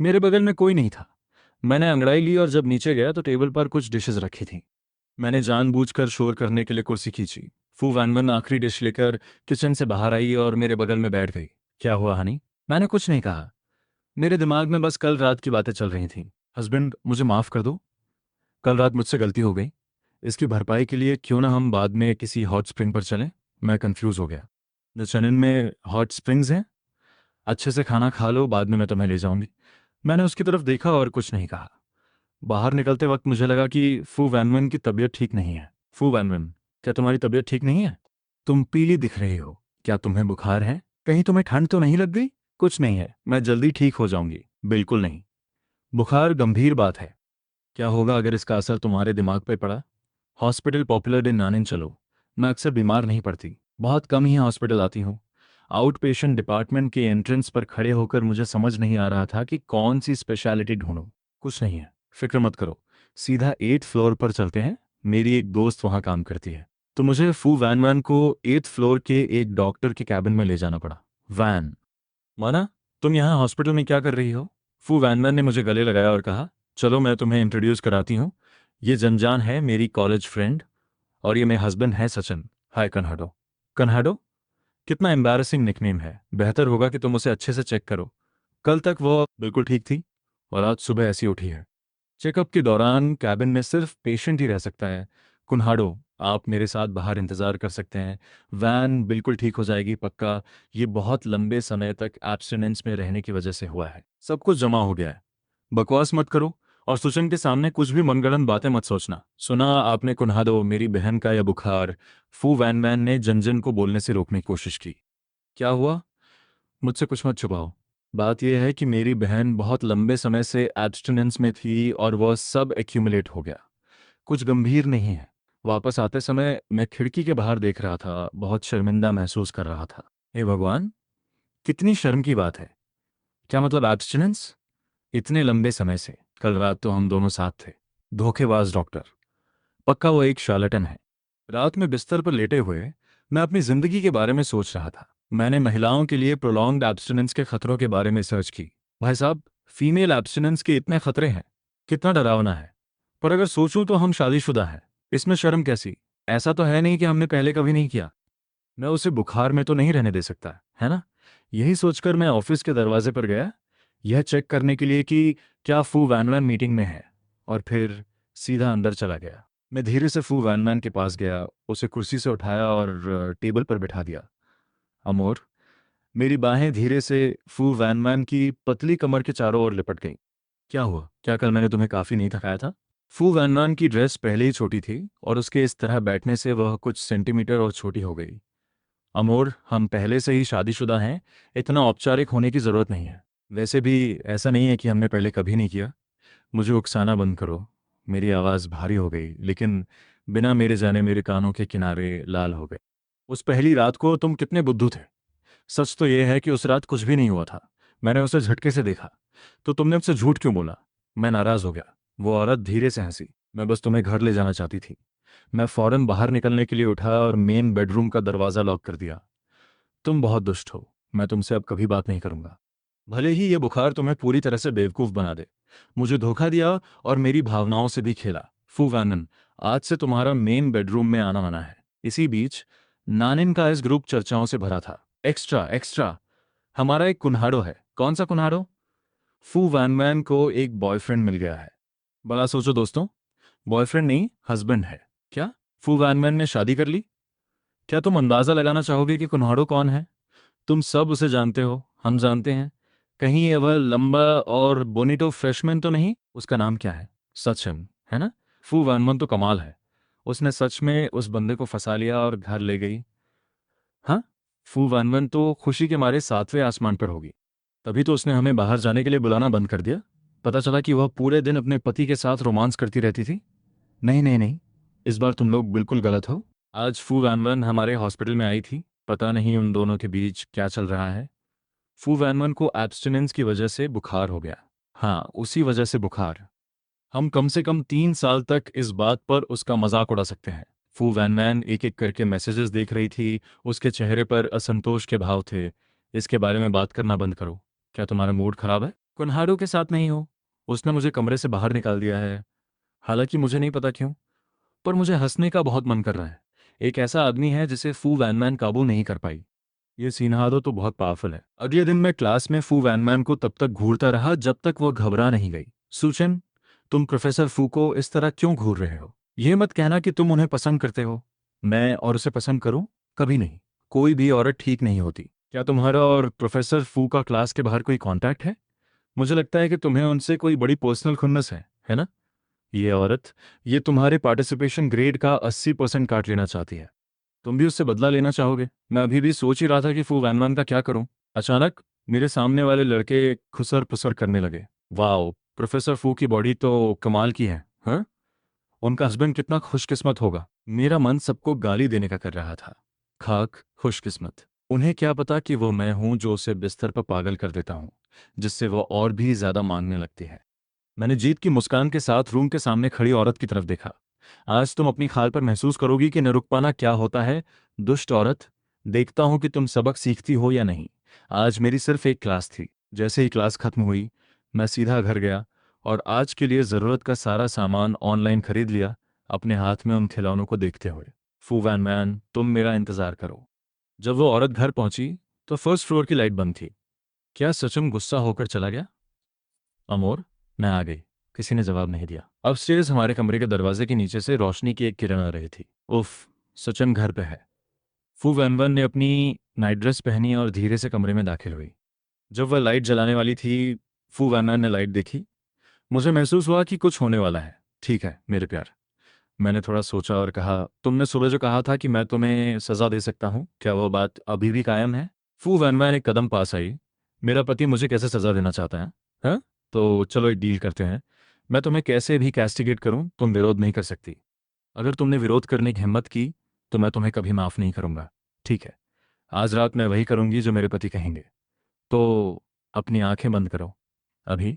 मेरे बगल में कोई नहीं था। मैंने अंगड़ाई ली और जब नीचे गया तो टेबल पर कुछ डिशेस रखी थी। मैंने जानबूझकर शोर करने के लिए कुर्सी खींची। फू वैनमन आखिरी डिश लेकर किचन से बाहर आई और मेरे बगल में बैठ गई। क्या हुआ हनी? मैंने कुछ नहीं कहा। मेरे दिमाग में बस कल रात की बातें चल रही थीं। हस्बैंड, मुझे माफ़ कर दो। कल रात मुझसे गलती हो गई। इसकी भरपाई के लिए क्यों ना हम बाद में किसी हॉट स्प्रिंग पर चलें? मैं कंफ्यूज हो गया। द चनन में हॉट स्प्रिंग्स हैं? अच्छे से खाना खा लो, बाद में मैं तुम्हें ले जाऊंगी। मैंने उसकी तरफ देखा और कुछ नहीं कहा। बाहर निकलते वक्त मुझे लगा कि फू वैनवन की तबीयत ठीक नहीं है। फू वैनवन, क्या तुम्हारी तबीयत ठीक नहीं है? तुम पीली दिख रही हो। क्या तुम्हें बुखार है? कहीं तुम्हें ठंड तो नहीं लग गई? कुछ नहीं है, मैं जल्दी ठीक हो जाऊंगी। बिल्कुल नहीं। बुखार गंभीर बात है। क्या होगा अगर इसका असर तुम्हारे दिमाग पर पड़ा? हॉस्पिटल पॉपुलर इन नानिन चलो। मैं अक्सर बीमार नहीं पड़ती, बहुत कम ही हॉस्पिटल आती हूँ। आउट पेशेंट डिपार्टमेंट के एंट्रेंस पर खड़े होकर मुझे समझ नहीं आ रहा था कि कौन सी स्पेशलिटी ढूंढूं। कुछ नहीं है, फिक्र मत करो। सीधा 8th फ्लोर पर चलते हैं। मेरी एक दोस्त वहाँ काम करती है। तो मुझे फू वैन को 8th फ्लोर के एक डॉक्टर के कैबिन में ले जाना पड़ा। वैन, माना, तुम यहाँ हॉस्पिटल में क्या कर रही हो? फू वैनमैन ने मुझे गले लगाया और कहा, चलो मैं तुम्हें इंट्रोड्यूस कराती हूँ। ये जंजान है मेरी कॉलेज फ्रेंड, और ये मेरे हस्बैंड है सचिन। हाय कन्हाडो। कन्हाडो? कितना एम्बैरसिंग निकनेम है। बेहतर होगा कि तुम उसे अच्छे से चेक करो। कल तक वो बिल्कुल ठीक थी और आज सुबह ऐसी उठी है। चेकअप के दौरान कैबिन में सिर्फ पेशेंट ही रह सकता है। कुन्हाडो, आप मेरे साथ बाहर इंतज़ार कर सकते हैं। वैन बिल्कुल ठीक हो जाएगी, पक्का। ये बहुत लंबे समय तक एब्स्टिनेंस में रहने की वजह से हुआ है। सब कुछ जमा हो गया है। बकवास मत करो और सुचन के सामने कुछ भी मनगढ़ंत बातें मत सोचना। सुना आपने कुन्हाडो, मेरी बहन का या बुखार? फू वैनमैन ने जंजन को बोलने से रोकने की कोशिश की। क्या हुआ? मुझसे कुछ मत छुपाओ। बात यह है कि मेरी बहन बहुत लंबे समय से एब्स्टिनेंस में थी और वह सब एक्यूमुलेट हो गया। कुछ गंभीर नहीं है। वापस आते समय मैं खिड़की के बाहर देख रहा था, बहुत शर्मिंदा महसूस कर रहा था। हे भगवान, कितनी शर्म की बात है। क्या मतलब एब्स्टिनेंस? इतने लंबे समय से। कल रात तो हम दोनों साथ थे। धोखेबाज डॉक्टर। पक्का वो एक शार्लेटन है। रात में बिस्तर पर लेटे हुए मैं अपनी जिंदगी के बारे में सोच रहा था। मैंने महिलाओं के लिए प्रोलॉन्ग्ड एब्स्टिनेंस के खतरों के बारे में सर्च की। भाई साहब, फीमेल एब्स्टिनेंस के इतने खतरे हैं। कितना डरावना है। पर अगर सोचूं तो हम शादीशुदा हैं। इसमें शर्म कैसी? ऐसा तो है नहीं कि हमने पहले कभी नहीं किया। मैं उसे बुखार में तो नहीं रहने दे सकता, है ना? यही सोचकर मैं ऑफिस के दरवाजे पर गया, यह चेक करने के लिए कि क्या फू वैनमैन मीटिंग में है, और फिर सीधा अंदर चला गया। मैं धीरे से फू वैनमैन के पास गया, उसे कुर्सी से उठाया और टेबल पर बिठा दिया। अमोर, मेरी बाहें धीरे से फू वैनमैन की पतली कमर के चारों ओर लिपट गईं। क्या हुआ? क्या कल मैंने तुम्हें काफ़ी नहीं थकाया था? फू वैनमैन की ड्रेस पहले ही छोटी थी और उसके इस तरह बैठने से वह कुछ सेंटीमीटर और छोटी हो गई। अमोर, हम पहले से ही शादीशुदा हैं, इतना औपचारिक होने की ज़रूरत नहीं है। वैसे भी ऐसा नहीं है कि हमने पहले कभी नहीं किया। मुझे उकसाना बंद करो। मेरी आवाज़ भारी हो गई, लेकिन बिना मेरे जाने मेरे कानों के किनारे लाल हो गए। उस पहली रात को तुम कितने बुद्धू थे। सच तो यह है कि उस रात कुछ भी नहीं हुआ था। मैंने उसे झटके से देखा। तो तुमने मुझसे झूठ क्यों बोला? मैं नाराज़ हो गया। वो औरत धीरे से हंसी। मैं बस तुम्हें घर ले जाना चाहती थी। मैं फौरन बाहर निकलने के लिए उठा और मेन बेडरूम का दरवाज़ा लॉक कर दिया। तुम बहुत दुष्ट हो। मैं तुमसे अब कभी बात नहीं करूंगा। भले ही ये बुखार तुम्हें पूरी तरह से बेवकूफ़ बना दे। मुझे धोखा दिया और मेरी भावनाओं से भी खेला। फू वैनन, आज से तुम्हारा मेन बेडरूम में आना मना है। इसी बीच नानिन का इस ग्रुप चर्चाओं से भरा था। एक्स्ट्रा एक्स्ट्रा, हमारा एक कुन्हाड़ो है। कौन सा कुन्हाड़ो? फू वैनमैन को एक बॉयफ्रेंड मिल गया है। बड़ा सोचो दोस्तों, बॉयफ्रेंड नहीं, हस्बैंड है। क्या? फू वैनमैन ने शादी कर ली? क्या तुम अंदाजा लगाना चाहोगे कि कुन्हाड़ो कौन है? तुम सब उसे जानते हो, हम जानते हैं। कहीं ये वह लंबा और बोनीटो फ्रेशमैन तो नहीं? उसका नाम क्या है? सचिन, है ना? फू वैनमैन तो कमाल है। उसने सच में उस बंदे को फंसा लिया और घर ले गई। हाँ, फू वैनमैन तो खुशी के मारे सातवें आसमान पर होगी। तभी तो उसने हमें बाहर जाने के लिए बुलाना बंद कर दिया। पता चला कि वह पूरे दिन अपने पति के साथ रोमांस करती रहती थी। नहीं नहीं नहीं, इस बार तुम लोग बिल्कुल गलत हो। आज फू वैनवन हमारे हॉस्पिटल में आई थी। पता नहीं उन दोनों के बीच क्या चल रहा है। फू वैनवन को एब्स्टिनेंस की वजह से बुखार हो गया। हाँ, उसी वजह से बुखार। हम कम से कम 3 साल तक इस बात पर उसका मजाक उड़ा सकते हैं। फू वैनमैन एक एक करके मैसेजेस देख रही थी। उसके चेहरे पर असंतोष के भाव थे। इसके बारे में बात करना बंद करो। क्या तुम्हारा मूड खराब है? कुन्हाड़ू के साथ नहीं हो? उसने मुझे कमरे से बाहर निकाल दिया है। हालांकि मुझे नहीं पता क्यों, पर मुझे हंसने का बहुत मन कर रहा है। एक ऐसा आदमी है जिसे फू वैनमैन काबू नहीं कर पाई। ये सिनहादो तो बहुत पावरफुल है। अगले दिन मैं क्लास में फू वैनमैन को तब तक घूरता रहा जब तक वो घबरा नहीं गई। सुचन, तुम प्रोफेसर फू को इस तरह क्यों घूर रहे हो? ये मत कहना कि तुम उन्हें पसंद करते हो। मैं और उसे पसंद करूं? कभी नहीं। कोई भी औरत ठीक नहीं होती। क्या तुम्हारा और प्रोफेसर फू का क्लास के बाहर कोई कांटेक्ट है? मुझे लगता है कि तुम्हें उनसे कोई बड़ी पर्सनल खुन्नस है ना? ये औरत, ये तुम्हारे पार्टिसिपेशन ग्रेड का 80% काट लेना चाहती है। तुम भी उससे बदला लेना चाहोगे? मैं अभी भी सोच ही रहा था कि फू वैनवान का क्या करूं। अचानक मेरे सामने वाले लड़के खुसर पुसर करने लगे। वाओ, प्रोफेसर फू की बॉडी तो कमाल की है। हाँ, उनका हस्बैंड कितना खुशकिस्मत होगा। मेरा मन सबको गाली देने का कर रहा था। खाक खुशकिस्मत। उन्हें क्या पता कि वो मैं हूं जो उसे बिस्तर पर पागल कर देता हूं, जिससे वो और भी ज्यादा मांगने लगती है। मैंने जीत की मुस्कान के साथ रूम के सामने खड़ी औरत की तरफ देखा। आज तुम अपनी खाल पर महसूस करोगी कि न रुक पाना क्या होता है। दुष्ट औरत, देखता हूं कि तुम सबक सीखती हो या नहीं। आज मेरी सिर्फ एक क्लास थी। जैसे ही क्लास खत्म हुई, मैं सीधा घर गया और आज के लिए ज़रूरत का सारा सामान ऑनलाइन खरीद लिया, अपने हाथ में उन खिलौनों को देखते हुए। फू वैन मैन, तुम मेरा इंतज़ार करो। जब वो औरत घर पहुंची तो फर्स्ट फ्लोर की लाइट बंद थी। क्या सचम गुस्सा होकर चला गया? अमोर, मैं आ गई। किसी ने जवाब नहीं दिया। अपस्टेयर्स हमारे कमरे के दरवाजे के नीचे से रोशनी की एक किरण आ रही थी। उफ, सचम घर पे है। फू वैनवन ने अपनी नाइट ड्रेस पहनी और धीरे से कमरे में दाखिल हुई। जब वह लाइट जलाने वाली थी, फू वैनवन ने लाइट देखी। मुझे महसूस हुआ कि कुछ होने वाला है। ठीक है मेरे प्यार। मैंने थोड़ा सोचा और कहा, तुमने सुबह जो कहा था कि मैं तुम्हें सजा दे सकता हूँ, क्या वो बात अभी भी कायम है? फू वैनवन एक कदम पास आई। मेरा पति मुझे कैसे सजा देना चाहता है? हाँ, तो चलो एक डील करते हैं। मैं तुम्हें कैसे भी कैस्टिगेट करूं, तुम विरोध नहीं कर सकती। अगर तुमने विरोध करने की हिम्मत की तो मैं तुम्हें कभी माफ़ नहीं करूँगा। ठीक है, आज रात मैं वही करूँगी जो मेरे पति कहेंगे। तो अपनी आंखें बंद करो अभी।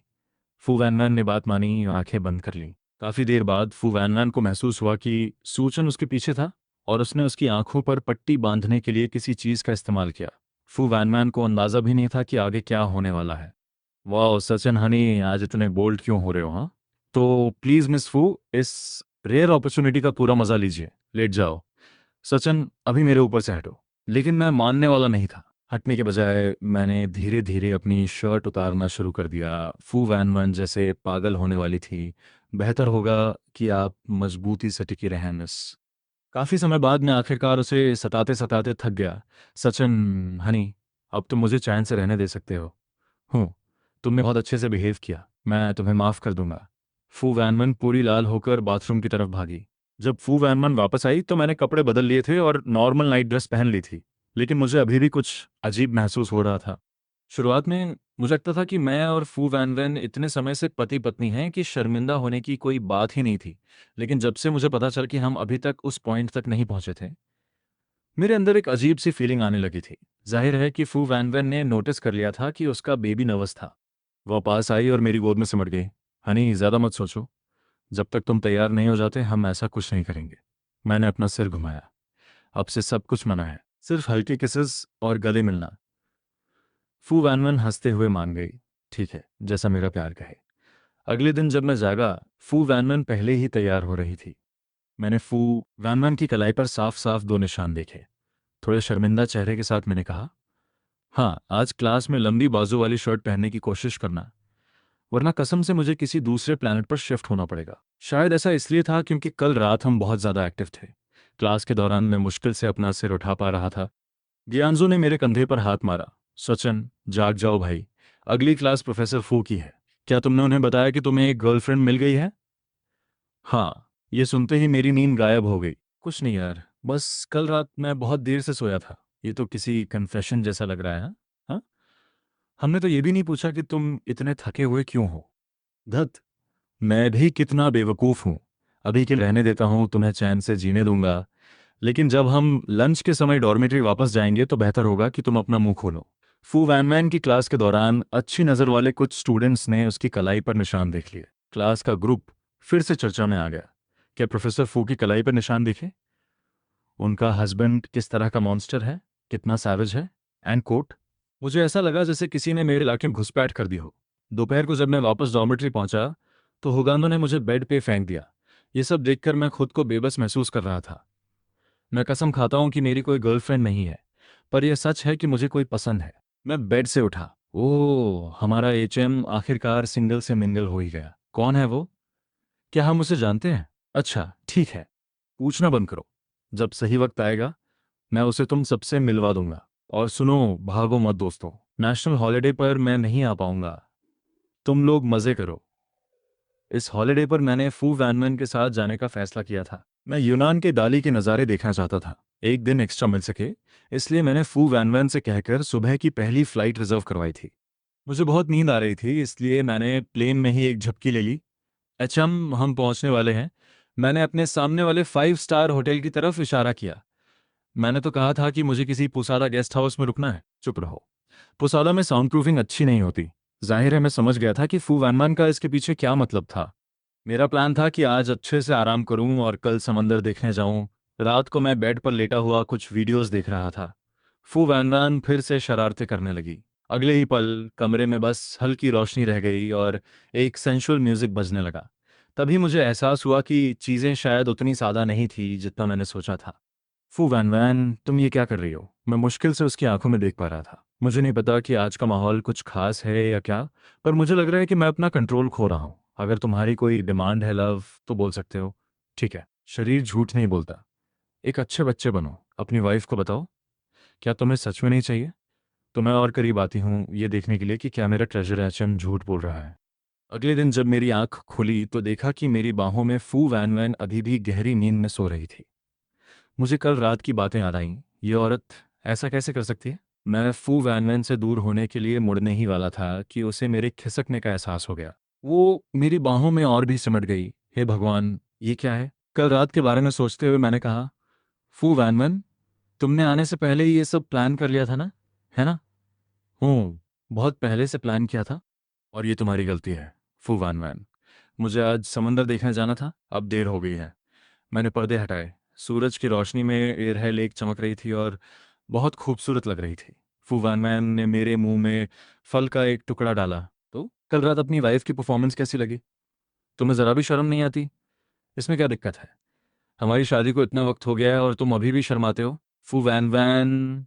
फू वैनमैन ने बात मानी, आंखें बंद कर लीं। काफ़ी देर बाद फू वैनमैन को महसूस हुआ कि सूचन उसके पीछे था और उसने उसकी आंखों पर पट्टी बांधने के लिए किसी चीज़ का इस्तेमाल किया। फू वैनमैन को अंदाज़ा भी नहीं था कि आगे क्या होने वाला है। वाह सचिन हनी, आज इतने बोल्ड क्यों हो रहे हो? हाँ, तो प्लीज़ मिस फू, इस रेयर अपॉर्चुनिटी का पूरा मज़ा लीजिए। लेट जाओ। सचिन, अभी मेरे ऊपर से हटो। लेकिन मैं मानने वाला नहीं था। हटने के बजाय मैंने धीरे धीरे अपनी शर्ट उतारना शुरू कर दिया। फू वैनमैन जैसे पागल होने वाली थी। बेहतर होगा कि आप मजबूती से टिकी रहें मिस। काफ़ी समय बाद मैं आखिरकार उसे सताते सताते थक गया। सचिन हनी, अब तुम मुझे चैन से रहने दे सकते हो। हूँ, तुमने बहुत अच्छे से बिहेव किया, मैं तुम्हें माफ़ कर दूंगा। फू वैनमन पूरी लाल होकर बाथरूम की तरफ भागी। जब फू वैनमन वापस आई तो मैंने कपड़े बदल लिए थे और नॉर्मल नाइट ड्रेस पहन ली थी, लेकिन मुझे अभी भी कुछ अजीब महसूस हो रहा था। शुरुआत में मुझे लगता था कि मैं और फू वैनवन इतने समय से पति पत्नी हैं कि शर्मिंदा होने की कोई बात ही नहीं थी। लेकिन जब से मुझे पता चला कि हम अभी तक उस पॉइंट तक नहीं पहुंचे थे, मेरे अंदर एक अजीब सी फीलिंग आने लगी थी। जाहिर है कि फू वैनवन ने नोटिस कर लिया था कि उसका बेबी नर्वस था। वह पास आई और मेरी गोद में सिमट गई। हनी, ज़्यादा मत सोचो, जब तक तुम तैयार नहीं हो जाते हम ऐसा कुछ नहीं करेंगे। मैंने अपना सिर घुमाया। अब से सब कुछ मना है, सिर्फ हल्के किसेस और गले मिलना। फू वैनवन हंसते हुए मान गई। ठीक है, जैसा मेरा प्यार कहे। अगले दिन जब मैं जागा, फू वैनवन पहले ही तैयार हो रही थी। मैंने फू वैनवन की कलाई पर साफ साफ दो निशान देखे। थोड़े शर्मिंदा चेहरे के साथ मैंने कहा, हाँ, आज क्लास में लंबी बाजू वाली शर्ट पहनने की कोशिश करना, वरना कसम से मुझे किसी दूसरे प्लैनेट पर शिफ्ट होना पड़ेगा। शायद ऐसा इसलिए था क्योंकि कल रात हम बहुत ज़्यादा एक्टिव थे। क्लास के दौरान मैं मुश्किल से अपना सिर उठा पा रहा था। ज्ञानजू ने मेरे कंधे पर हाथ मारा। सचिन, जाग जाओ भाई, अगली क्लास प्रोफेसर फू की है। क्या तुमने उन्हें बताया कि तुम्हें एक गर्लफ्रेंड मिल गई है? हाँ। ये सुनते ही मेरी नींद गायब हो गई। कुछ नहीं यार, बस कल रात मैं बहुत देर से सोया था। ये तो किसी कन्फेशन जैसा लग रहा है। हाँ हाँ? हमने तो ये भी नहीं पूछा कि तुम इतने थके हुए क्यों हो। धत, मैं भी कितना बेवकूफ़ हूँ। अभी के लिए रहने देता हूँ, तुम्हें चैन से जीने दूंगा। लेकिन जब हम लंच के समय डॉर्मेटरी वापस जाएंगे तो बेहतर होगा कि तुम अपना मुंह खोलो। फू वैनमैन की क्लास के दौरान अच्छी नज़र वाले कुछ स्टूडेंट्स ने उसकी कलाई पर निशान देख लिए। क्लास का ग्रुप फिर से चर्चा में आ गया। क्या प्रोफेसर फू की कलाई पर निशान देखे? उनका हस्बैंड किस तरह का मॉन्स्टर है, कितना सैवेज है, एंड कोट। मुझे ऐसा लगा जैसे किसी ने मेरे इलाके में घुसपैठ कर दी हो। दोपहर को जब मैं वापस डॉर्मेटरी पहुंचा तो हुगांदो ने मुझे बेड पे फेंक दिया। ये सब देखकर मैं खुद को बेबस महसूस कर रहा था। मैं कसम खाता हूं कि मेरी कोई गर्लफ्रेंड नहीं है, पर यह सच है कि मुझे कोई पसंद है। मैं बेड से उठा। ओह, हमारा एचएम आखिरकार सिंगल से मिंगल हो ही गया। कौन है वो? क्या हम उसे जानते हैं? अच्छा, ठीक है, पूछना बंद करो। जब सही वक्त आएगा मैं उसे तुम सबसे मिलवा दूंगा। और सुनो, भागो मत दोस्तों, नेशनल हॉलिडे पर मैं नहीं आ पाऊंगा। तुम लोग मज़े करो। इस हॉलिडे पर मैंने फू वैनमैन के साथ जाने का फैसला किया था। मैं यूनान के दाली के नज़ारे देखना चाहता था। एक दिन एक्स्ट्रा मिल सके, इसलिए मैंने फू वैनमैन से कहकर सुबह की पहली फ़्लाइट रिजर्व करवाई थी। मुझे बहुत नींद आ रही थी, इसलिए मैंने प्लेन में ही एक झपकी ले ली। एचएम, हम पहुंचने वाले हैं। मैंने अपने सामने वाले 5 स्टार होटल की तरफ इशारा किया। मैंने तो कहा था कि मुझे किसी पुसादा गेस्ट हाउस में रुकना है। चुप रहो। पुसादा में साउंड प्रूफिंग अच्छी नहीं होती। जाहिर है मैं समझ गया था कि फू वैनमैन का इसके पीछे क्या मतलब था। मेरा प्लान था कि आज अच्छे से आराम करूं और कल समंदर देखने जाऊं। रात को मैं बेड पर लेटा हुआ कुछ वीडियोस देख रहा था। फू वैनमैन फिर से शरारतें करने लगी। अगले ही पल कमरे में बस हल्की रोशनी रह गई और एक सेंशुअल म्यूजिक बजने लगा। तभी मुझे एहसास हुआ कि चीज़ें शायद उतनी सादा नहीं थी जितना मैंने सोचा था। फू वैनमैन, तुम ये क्या कर रही हो? मैं मुश्किल से उसकी आंखों में देख पा रहा था। मुझे नहीं पता कि आज का माहौल कुछ खास है या क्या, पर मुझे लग रहा है कि मैं अपना कंट्रोल खो रहा हूँ। अगर तुम्हारी कोई डिमांड है लव, तो बोल सकते हो। ठीक है, शरीर झूठ नहीं बोलता। एक अच्छे बच्चे बनो, अपनी वाइफ को बताओ। क्या तुम्हें सच में नहीं चाहिए? तो मैं और करीब आती हूँ ये देखने के लिए कि क्या मेरा ट्रेजर एचएम झूठ बोल रहा है। अगले दिन जब मेरी आंख खुली तो देखा कि मेरी बाहों में फू वैनमैन अभी भी गहरी नींद में सो रही थी। मुझे कल रात की बातें याद आईं। ये औरत ऐसा कैसे कर सकती है? मैं फू वैनमैन से दूर होने के लिए मुड़ने ही वाला था कि उसे मेरे खिसकने का एहसास हो गया। वो मेरी बाहों में और भी सिमट गई। हे भगवान, ये क्या है? कल रात के बारे में सोचते हुए मैंने कहा, फू वैनवन, तुमने आने से पहले ही ये सब प्लान कर लिया था ना, है ना? हूँ, बहुत पहले से प्लान किया था। और ये तुम्हारी गलती है, फू वैनवन। मुझे आज समंदर देखने जाना था, अब देर हो गई है। मैंने पर्दे हटाए। सूरज की रोशनी में एरह लेक चमक रही थी और बहुत खूबसूरत लग रही थी। फू वैनमैन ने मेरे मुंह में फल का एक टुकड़ा डाला। तो कल रात अपनी वाइफ की परफॉर्मेंस कैसी लगी? तुम्हें ज़रा भी शर्म नहीं आती? इसमें क्या दिक्कत है? हमारी शादी को इतना वक्त हो गया है और तुम अभी भी शर्माते हो। फू वैन वैन,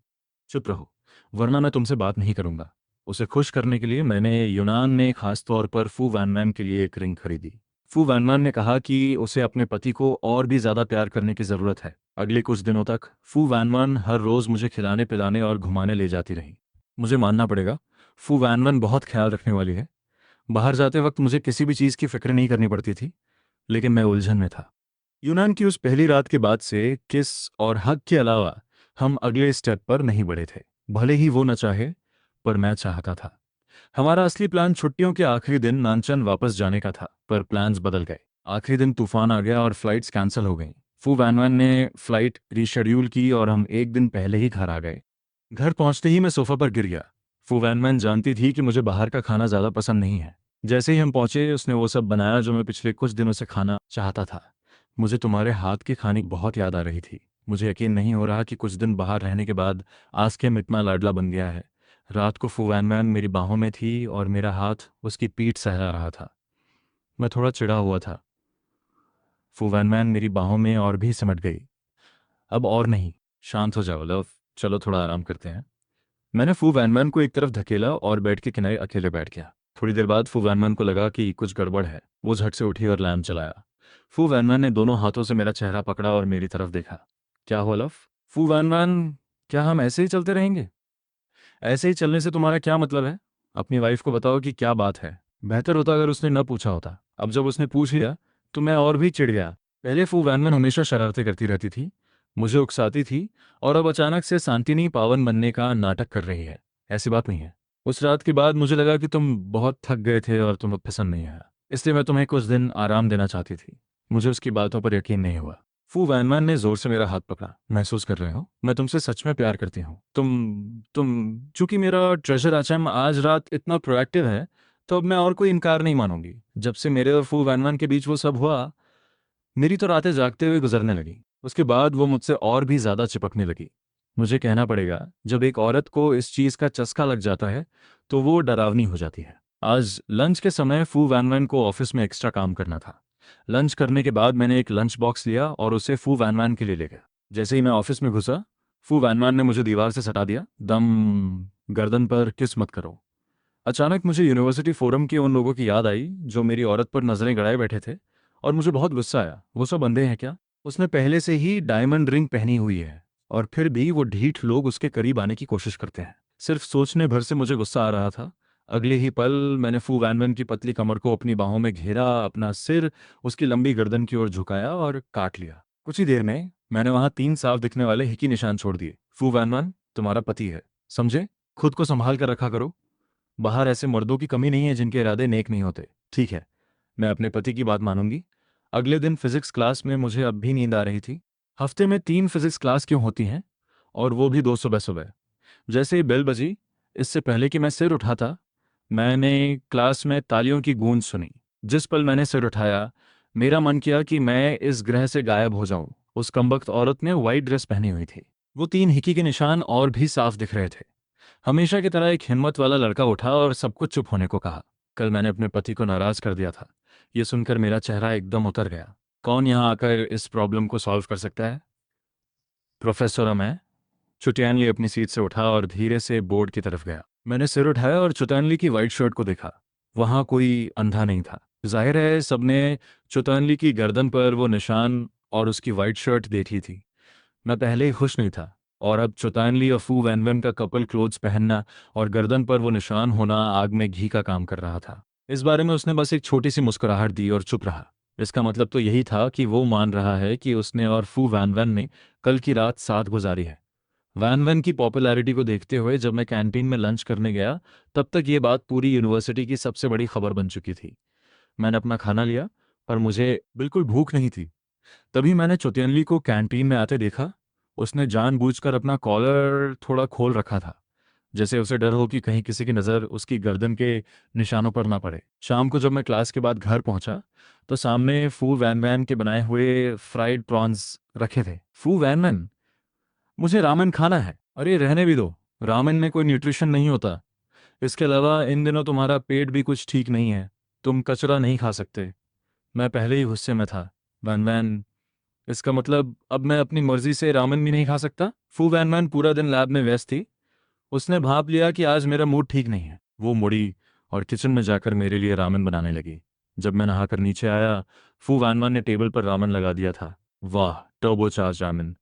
चुप रहो, वरना मैं तुमसे बात नहीं करूंगा। उसे खुश करने के लिए मैंने यूनान में खास तौर पर फू वैनमैन के लिए एक रिंग खरीदी। फू वैनमैन ने कहा कि उसे अपने पति को और भी ज़्यादा प्यार करने की ज़रूरत है। अगले कुछ दिनों तक फू वैनमैन हर रोज़ मुझे खिलाने पिलाने और घुमाने ले जाती रही। मुझे मानना पड़ेगा, फू वैनमैन बहुत ख्याल रखने वाली है। बाहर जाते वक्त मुझे किसी भी चीज़ की फिक्र नहीं करनी पड़ती थी, लेकिन मैं उलझन में था। यूनान की उस पहली रात के बाद से किस और हक के अलावा हम अगले स्टेप पर नहीं बढ़े थे। भले ही वो न चाहे, पर मैं चाहता था। हमारा असली प्लान छुट्टियों के आखिरी दिन नानचन वापस जाने का था, पर प्लान्स बदल गए। आखिरी दिन तूफान आ गया और फ्लाइट्स कैंसिल हो गई। फू वैनवन ने फ्लाइट रीशेड्यूल की और हम एक दिन पहले ही घर आ गए। घर पहुंचते ही मैं सोफा पर गिर गया। फू वैनमैन जानती थी कि मुझे बाहर का खाना ज़्यादा पसंद नहीं है। जैसे ही हम पहुंचे उसने वो सब बनाया जो मैं पिछले कुछ दिनों से खाना चाहता था। मुझे तुम्हारे हाथ की खाने की बहुत याद आ रही थी। मुझे यकीन नहीं हो रहा कि कुछ दिन बाहर रहने के बाद आस्के इतना लाडला बन गया है। रात को फू वैनमैन मेरी बाहों में थी और मेरा हाथ उसकी पीठ सहला रहा था। मैं थोड़ा चिढ़ा हुआ था। फू वैनमैन मेरी बाहों में और भी सिमट गई। अब और नहीं, शांत हो जाओ लव, चलो थोड़ा आराम करते हैं। मैंने फू वैनमैन को एक तरफ धकेला और बेड के किनारे अकेले बैठ गया। थोड़ी देर बाद फू वैनमैन को लगा कि कुछ गड़बड़ है। वो झट से उठी और लैम्प जलाया। फू वैनमैन ने दोनों हाथों से मेरा चेहरा पकड़ा और मेरी तरफ देखा। क्या हुआ लव? फू वैनमैन, क्या हम ऐसे ही चलते रहेंगे? ऐसे ही चलने से तुम्हारा क्या मतलब है? अपनी वाइफ को बताओ कि क्या बात है। बेहतर होता अगर उसने न पूछा होता। अब जब उसने पूछ लिया तो मैं और भी चिढ़ गया। पहले फू वैनमैन हमेशा शरारतें करती रहती थी, मुझे उकसाती थी, और अब अचानक से शांतिनी पावन बनने का नाटक कर रही है। ऐसी बात नहीं है। उस रात के बाद मुझे लगा कि तुम बहुत थक गए थे और तुम्हें पसंद नहीं आया, इसलिए मैं तुम्हें कुछ दिन आराम देना चाहती थी। मुझे उसकी बातों पर यकीन नहीं हुआ। फू वैनमैन ने जोर से मेरा हाथ पकड़ा। महसूस कर रहे हो, मैं तुमसे सच में प्यार करती हूँ। तुम चूंकि मेरा ट्रेजर एचएम आज रात इतना प्रोएक्टिव है, तो अब मैं और कोई इनकार नहीं मानूंगी। जब से मेरे और फू वैनमैन के बीच वो सब हुआ, मेरी तो रातें जागते हुए गुजरने लगी। उसके बाद वो मुझसे और भी ज्यादा चिपकने लगी। मुझे कहना पड़ेगा, जब एक औरत को इस चीज का चस्का लग जाता है तो वो डरावनी हो जाती है। आज लंच के समय फू वैनमैन को ऑफिस में एक्स्ट्रा काम करना था। लंच करने के बाद मैंने एक लंच बॉक्स लिया और उसे फू वैनमैन के लिए ले गया। जैसे ही मैं ऑफिस में घुसा, फू वैनमैन ने मुझे दीवार से सटा दिया। दम, गर्दन पर किस मत करो। अचानक मुझे यूनिवर्सिटी फोरम के उन लोगों की याद आई जो मेरी औरत पर नजरें गड़ाए बैठे थे, और मुझे बहुत गुस्सा आया। वो सब अंधे हैं क्या? उसने पहले से ही डायमंड रिंग पहनी हुई है, और फिर भी वो ढीठ लोग उसके करीब आने की कोशिश करते हैं। सिर्फ सोचने भर से मुझे गुस्सा आ रहा था। अगले ही पल मैंने फू वैनमैन की पतली कमर को अपनी बाहों में घेरा, अपना सिर उसकी लंबी गर्दन की ओर झुकाया और काट लिया। कुछ ही देर में मैंने वहां 3 साफ दिखने वाले हिकी निशान छोड़ दिए। फू वैनमैन तुम्हारा पति है, समझे? खुद को संभाल कर रखा करो। बाहर ऐसे मर्दों की कमी नहीं है जिनके इरादे नेक नहीं होते। ठीक है, मैं अपने पति की बात मानूंगी। अगले दिन फिजिक्स क्लास में मुझे अब भी नींद आ रही थी। हफ्ते में 3 फिजिक्स क्लास क्यों होती हैं, और वो भी 2 सुबह सुबह। जैसे ही बेल बजी, इससे पहले कि मैं सिर उठाता, मैंने क्लास में तालियों की गूंज सुनी। जिस पल मैंने सिर उठाया, मेरा मन किया कि मैं इस ग्रह से गायब हो जाऊं। उस कमबख्त औरत ने वाइट ड्रेस पहनी हुई थी। वो 3 हिकी के निशान और भी साफ दिख रहे थे। हमेशा की तरह एक हिम्मत वाला लड़का उठा और सबको चुप होने को कहा। कल मैंने अपने पति को नाराज कर दिया था। ये सुनकर मेरा चेहरा एकदम उतर गया। कौन यहाँ आकर इस प्रॉब्लम को सॉल्व कर सकता है? प्रोफेसर मैं। चुटैनली अपनी सीट से उठा और धीरे से बोर्ड की तरफ गया। मैंने सिर उठाया और चुटैनली की वाइट शर्ट को देखा। वहां कोई अंधा नहीं था। जाहिर है सबने चुटैनली की गर्दन पर वो निशान और उसकी वाइट शर्ट देखी थी। मैं पहले ही खुश नहीं था, और अब चौतानली और फू वैनवन का कपल क्लोथ्स पहनना और गर्दन पर वो निशान होना आग में घी का काम कर रहा था। इस बारे में उसने बस एक छोटी सी मुस्कुराहट दी और चुप रहा। इसका मतलब तो यही था कि वो मान रहा है कि उसने और फू वैनवन ने कल की रात साथ गुजारी है। वैनवन की पॉपुलैरिटी को देखते हुए जब मैं कैंटीन में लंच करने गया, तब तक ये बात पूरी यूनिवर्सिटी की सबसे बड़ी खबर बन चुकी थी। मैंने अपना खाना लिया, पर मुझे बिल्कुल भूख नहीं थी। तभी मैंने चौतियनली को कैंटीन में आते देखा। उसने जानबूझकर अपना कॉलर थोड़ा खोल रखा था, जैसे उसे डर हो कि कहीं किसी की नज़र उसकी गर्दन के निशानों पर ना पड़े। शाम को जब मैं क्लास के बाद घर पहुंचा तो सामने फू वैन वैन के बनाए हुए फ्राइड प्रॉन्स रखे थे। फू वैन वैन, मुझे रामेन खाना है। अरे रहने भी दो, रामेन में कोई न्यूट्रिशन नहीं होता। इसके अलावा इन दिनों तुम्हारा पेट भी कुछ ठीक नहीं है, तुम कचरा नहीं खा सकते। मैं पहले ही गुस्से में था। वैन वैन, इसका मतलब अब मैं अपनी मर्जी से रामेन भी नहीं खा सकता? फू वैन वैन पूरा दिन लैब में व्यस्त थी। उसने भाप लिया कि आज मेरा मूड ठीक नहीं है। वो मुड़ी और किचन में जाकर मेरे लिए रामेन बनाने लगी। जब मैं नहाकर नीचे आया, फू वैन वैन ने टेबल पर रामेन लगा दिया था। वाह, टर्बो चार्ज रामेन।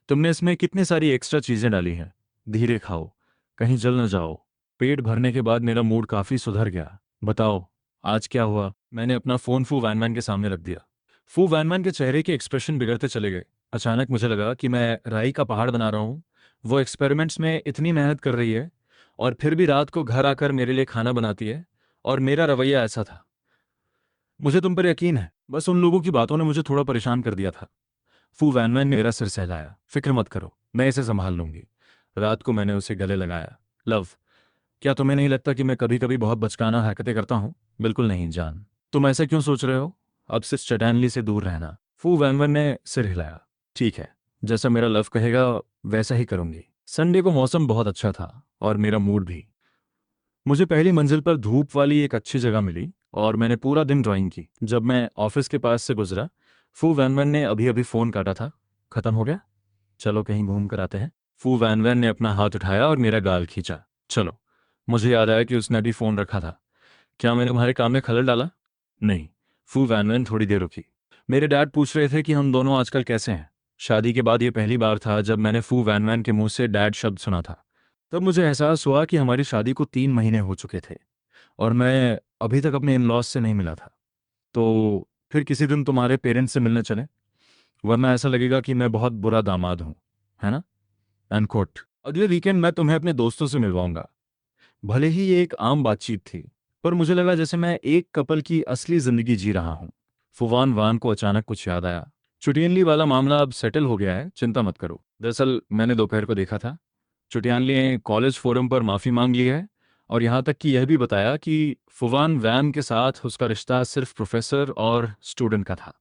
तुमने इसमें कितनी सारी एक्स्ट्रा चीज़ें डाली हैं। धीरे खाओ, कहीं जल न जाओ। पेट भरने के बाद मेरा मूड काफ़ी सुधर गया। बताओ, आज क्या हुआ? मैंने अपना फ़ोन फू वैन वैन के सामने रख दिया। फू वैन वैन के चेहरे के एक्सप्रेशन बिगड़ते चले गए। अचानक मुझे लगा कि मैं राई का पहाड़ बना रहा हूँ। वो एक्सपेरिमेंट्स में इतनी मेहनत कर रही है और फिर भी रात को घर आकर मेरे लिए खाना बनाती है, और मेरा रवैया ऐसा था। मुझे तुम पर यकीन है, बस उन लोगों की बातों ने मुझे थोड़ा परेशान कर दिया था। फू वैन वैन ने मेरा सिर सहलाया। फिक्र मत करो, मैं इसे संभाल लूंगी। रात को मैंने उसे गले लगाया। लव, क्या तुम्हें नहीं लगता कि मैं कभी कभी बहुत बचकाना हरकतें करता हूँ? बिल्कुल नहीं जान। तुम ऐसे क्यों सोच रहे हो? अब सिर्फ चटैनली से दूर रहना। फू वैन वैन ने सिर हिलाया। ठीक है, जैसा मेरा लव कहेगा वैसा ही करूंगी। संडे को मौसम बहुत अच्छा था और मेरा मूड भी। मुझे पहली मंजिल पर धूप वाली एक अच्छी जगह मिली और मैंने पूरा दिन ड्राइंग की। जब मैं ऑफिस के पास से गुजरा, फू वैन वैन ने अभी अभी फ़ोन काटा था। खत्म हो गया? चलो कहीं घूम कर आते हैं। फू वैन वैन ने अपना हाथ उठाया और मेरा गाल खींचा। चलो। मुझे याद आया कि उसने अभी फ़ोन रखा था। क्या मैंने तुम्हारे काम में खलल डाला? नहीं। फू वैन वैन थोड़ी देर रुकी। मेरे डैड पूछ रहे थे कि हम दोनों आजकल कैसे हैं। शादी के बाद ये पहली बार था जब मैंने फू वैन वैन के मुंह से डैड शब्द सुना था। तब मुझे एहसास हुआ कि हमारी शादी को 3 महीने हो चुके थे और मैं अभी तक अपने इन लॉज से नहीं मिला था। तो फिर किसी दिन तुम्हारे पेरेंट्स से मिलने चले, वरना ऐसा लगेगा कि मैं बहुत बुरा दामाद हूँ, है ना? And quote. अगले वीकेंड मैं तुम्हें अपने दोस्तों से मिलवाऊंगा। भले ही ये एक आम बातचीत थी, पर मुझे लगा जैसे मैं एक कपल की असली जिंदगी जी रहा हूँ। फुवान वान को अचानक कुछ याद आया। चुटियनली वाला मामला अब सेटल हो गया है, चिंता मत करो। दरअसल मैंने दोपहर को देखा था, चुटियानली ने कॉलेज फोरम पर माफ़ी मांग ली है और यहाँ तक कि यह भी बताया कि फुवान वैन के साथ उसका रिश्ता सिर्फ प्रोफेसर और स्टूडेंट का था।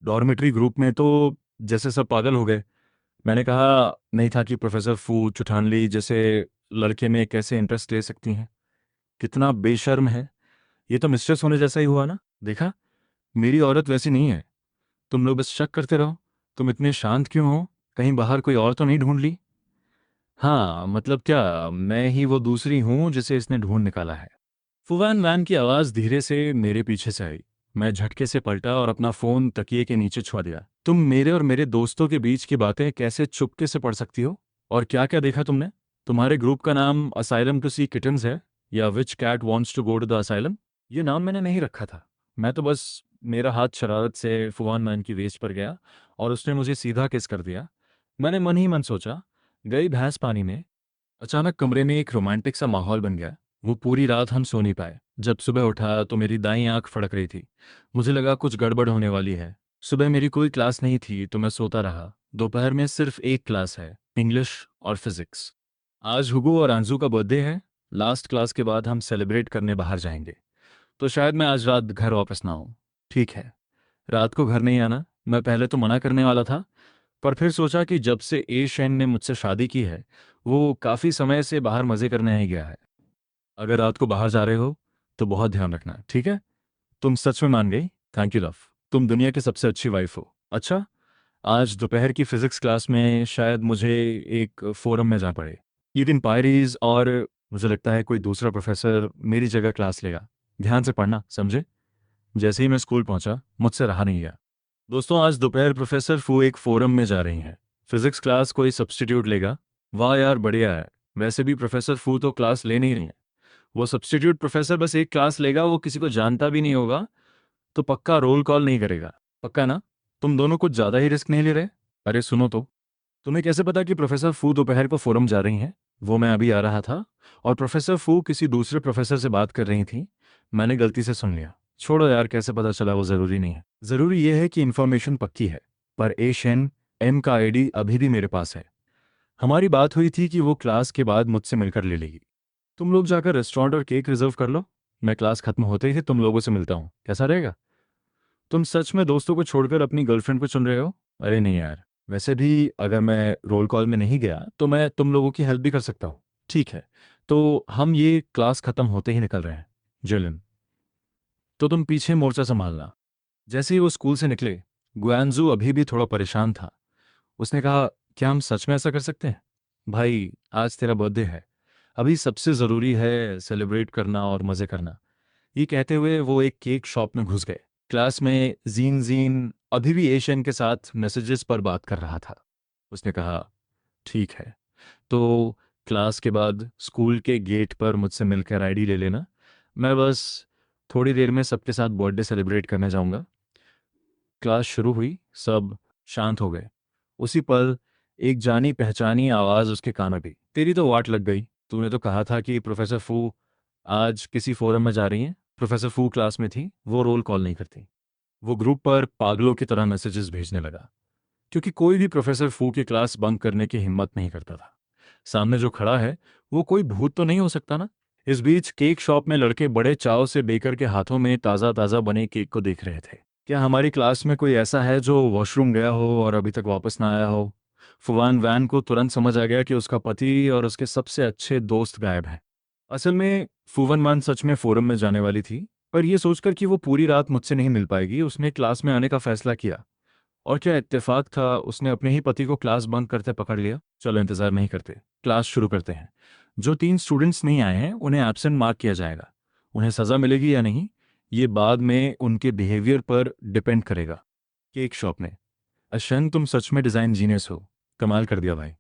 डॉर्मेट्री ग्रुप में तो जैसे सब पागल हो गए। मैंने कहा नहीं था कि प्रोफेसर फू चुठानली जैसे लड़के में कैसे इंटरेस्ट ले सकती हैं। कितना बेशर्म है। ये तो मिस्ट्रेस होने जैसा ही हुआ ना। देखा, मेरी औरत वैसी नहीं है। तुम लोग बस शक करते रहो। तुम इतने शांत क्यों हो? कहीं बाहर कोई और तो नहीं ढूंढ ली? हाँ, मतलब क्या, मैं ही वो दूसरी हूँ जिसे इसने ढूंढ निकाला है। फुवान वैन की आवाज़ धीरे से मेरे पीछे से आई। मैं झटके से पलटा और अपना फ़ोन तकिए के नीचे छुपा दिया। तुम मेरे और मेरे दोस्तों के बीच की बातें कैसे चुपके से पढ़ सकती हो? और क्या क्या देखा तुमने? तुम्हारे ग्रुप का नाम असाइलम टू सी किटन्स है, या which cat wants to go to the asylum? ये नाम मैंने नहीं रखा था। मैं तो बस, मेरा हाथ शरारत से फुवान वैन की वेस्ट पर गया और उसने मुझे सीधा किस कर दिया। मैंने मन ही मन सोचा, गई भैंस पानी में। अचानक कमरे में एक रोमांटिक सा माहौल बन गया। वो पूरी रात हम सो नहीं पाए। जब सुबह उठा तो मेरी दाईं आंख फड़क रही थी। मुझे लगा कुछ गड़बड़ होने वाली है। सुबह मेरी कोई क्लास नहीं थी तो मैं सोता रहा। दोपहर में सिर्फ एक क्लास है, इंग्लिश और फिजिक्स। आज हुगू और आंजू का बर्थडे है। लास्ट क्लास के बाद हम सेलिब्रेट करने बाहर जाएंगे, तो शायद मैं आज रात घर वापस ना आऊँ। ठीक है, रात को घर नहीं आना। मैं पहले तो मना करने वाला था, पर फिर सोचा कि जब से ए शैन ने मुझसे शादी की है, वो काफ़ी समय से बाहर मज़े करने ही गया है। अगर रात को बाहर जा रहे हो तो बहुत ध्यान रखना, ठीक है? तुम सच में मान गई। Thank you love. तुम दुनिया की सबसे अच्छी वाइफ हो। अच्छा, आज दोपहर की फिजिक्स क्लास में शायद मुझे एक फोरम में जा पड़े। ये दिन पायरीज, और मुझे लगता है कोई दूसरा प्रोफेसर मेरी जगह क्लास लेगा। ध्यान से पढ़ना, समझे? जैसे ही मैं स्कूल पहुंचा, मुझसे रहा नहीं गया। दोस्तों, आज दोपहर प्रोफेसर फू एक फोरम में जा रही हैं। फिजिक्स क्लास कोई सब्स्टिट्यूट लेगा? वाह यार, बढ़िया है। वैसे भी प्रोफेसर फू तो क्लास ले नहीं रही हैं। वो सब्स्टिट्यूट प्रोफेसर बस एक क्लास लेगा, वो किसी को जानता भी नहीं होगा, तो पक्का रोल कॉल नहीं करेगा। पक्का ना? तुम दोनों कुछ ज़्यादा ही रिस्क नहीं ले रहे? अरे सुनो तो, तुम्हें कैसे पता कि प्रोफेसर फू दोपहर को फोरम जा रही हैं? वो मैं अभी आ रहा था और प्रोफेसर फू किसी दूसरे प्रोफेसर से बात कर रही थी। मैंने गलती से सुन लिया। छोड़ो यार, कैसे पता चला वो ज़रूरी नहीं है। ज़रूरी ये है कि इन्फॉर्मेशन पक्की है। पर एशन एम का आईडी अभी भी मेरे पास है। हमारी बात हुई थी कि वो क्लास के बाद मुझसे मिलकर ले लेगी। तुम लोग जाकर रेस्टोरेंट और केक रिजर्व कर लो, मैं क्लास खत्म होते ही तुम लोगों से मिलता हूँ, कैसा रहेगा? तुम सच में दोस्तों को छोड़कर अपनी गर्लफ्रेंड को चुन रहे हो? अरे नहीं यार, वैसे भी अगर मैं रोल कॉल में नहीं गया तो मैं तुम लोगों की हेल्प भी कर सकता हूँ। ठीक है, तो हम ये क्लास खत्म होते ही निकल रहे हैं। जिलिन, तो तुम पीछे मोर्चा संभालना। जैसे ही वो स्कूल से निकले, गुआनजू अभी भी थोड़ा परेशान था। उसने कहा, क्या हम सच में ऐसा कर सकते हैं? भाई, आज तेरा बर्थडे है, अभी सबसे ज़रूरी है सेलिब्रेट करना और मज़े करना। ये कहते हुए वो एक केक शॉप में घुस गए। क्लास में जीन जीन अभी भी एशियन के साथ मैसेजेस पर बात कर रहा था। उसने कहा, ठीक है, तो क्लास के बाद स्कूल के गेट पर मुझसे मिलकर आईडी ले लेना। मैं बस थोड़ी देर में सबके साथ बर्थडे सेलिब्रेट करने जाऊंगा। क्लास शुरू हुई, सब शांत हो गए। उसी पल एक जानी पहचानी आवाज़ उसके कान में भी, तेरी तो वाट लग गई, तूने तो कहा था कि प्रोफेसर फू आज किसी फोरम में जा रही हैं। प्रोफेसर फू क्लास में थी, वो रोल कॉल नहीं करती। वो ग्रुप पर पागलों की तरह मैसेजेस भेजने लगा, क्योंकि कोई भी प्रोफेसर फू की क्लास बंक करने की हिम्मत नहीं करता था। सामने जो खड़ा है वो कोई भूत तो नहीं हो सकता ना? इस बीच केक शॉप में लड़के बड़े चाव से बेकर के हाथों में ताज़ा ताज़ा बने केक को देख रहे थे। क्या हमारी क्लास में कोई ऐसा है जो वॉशरूम गया हो और अभी तक वापस ना आया हो? फुवान वैन को तुरंत समझ आ गया कि उसका पति और उसके सबसे अच्छे दोस्त गायब हैं। असल में फुवन मान सच में फोरम में जाने वाली थी, पर यह सोचकर कि वो पूरी रात मुझसे नहीं मिल पाएगी, उसने क्लास में आने का फैसला किया। और क्या इत्तेफाक था, उसने अपने ही पति को क्लास बंक करते पकड़ लिया। चलो इंतजार नहीं करते, क्लास शुरू करते हैं। जो 3 स्टूडेंट्स नहीं आए हैं उन्हें एब्सेंट मार्क किया जाएगा। उन्हें सज़ा मिलेगी या नहीं, ये बाद में उनके बिहेवियर पर डिपेंड करेगा। केक शॉप ने, अशन तुम सच में डिज़ाइन जीनियस हो, कमाल कर दिया भाई।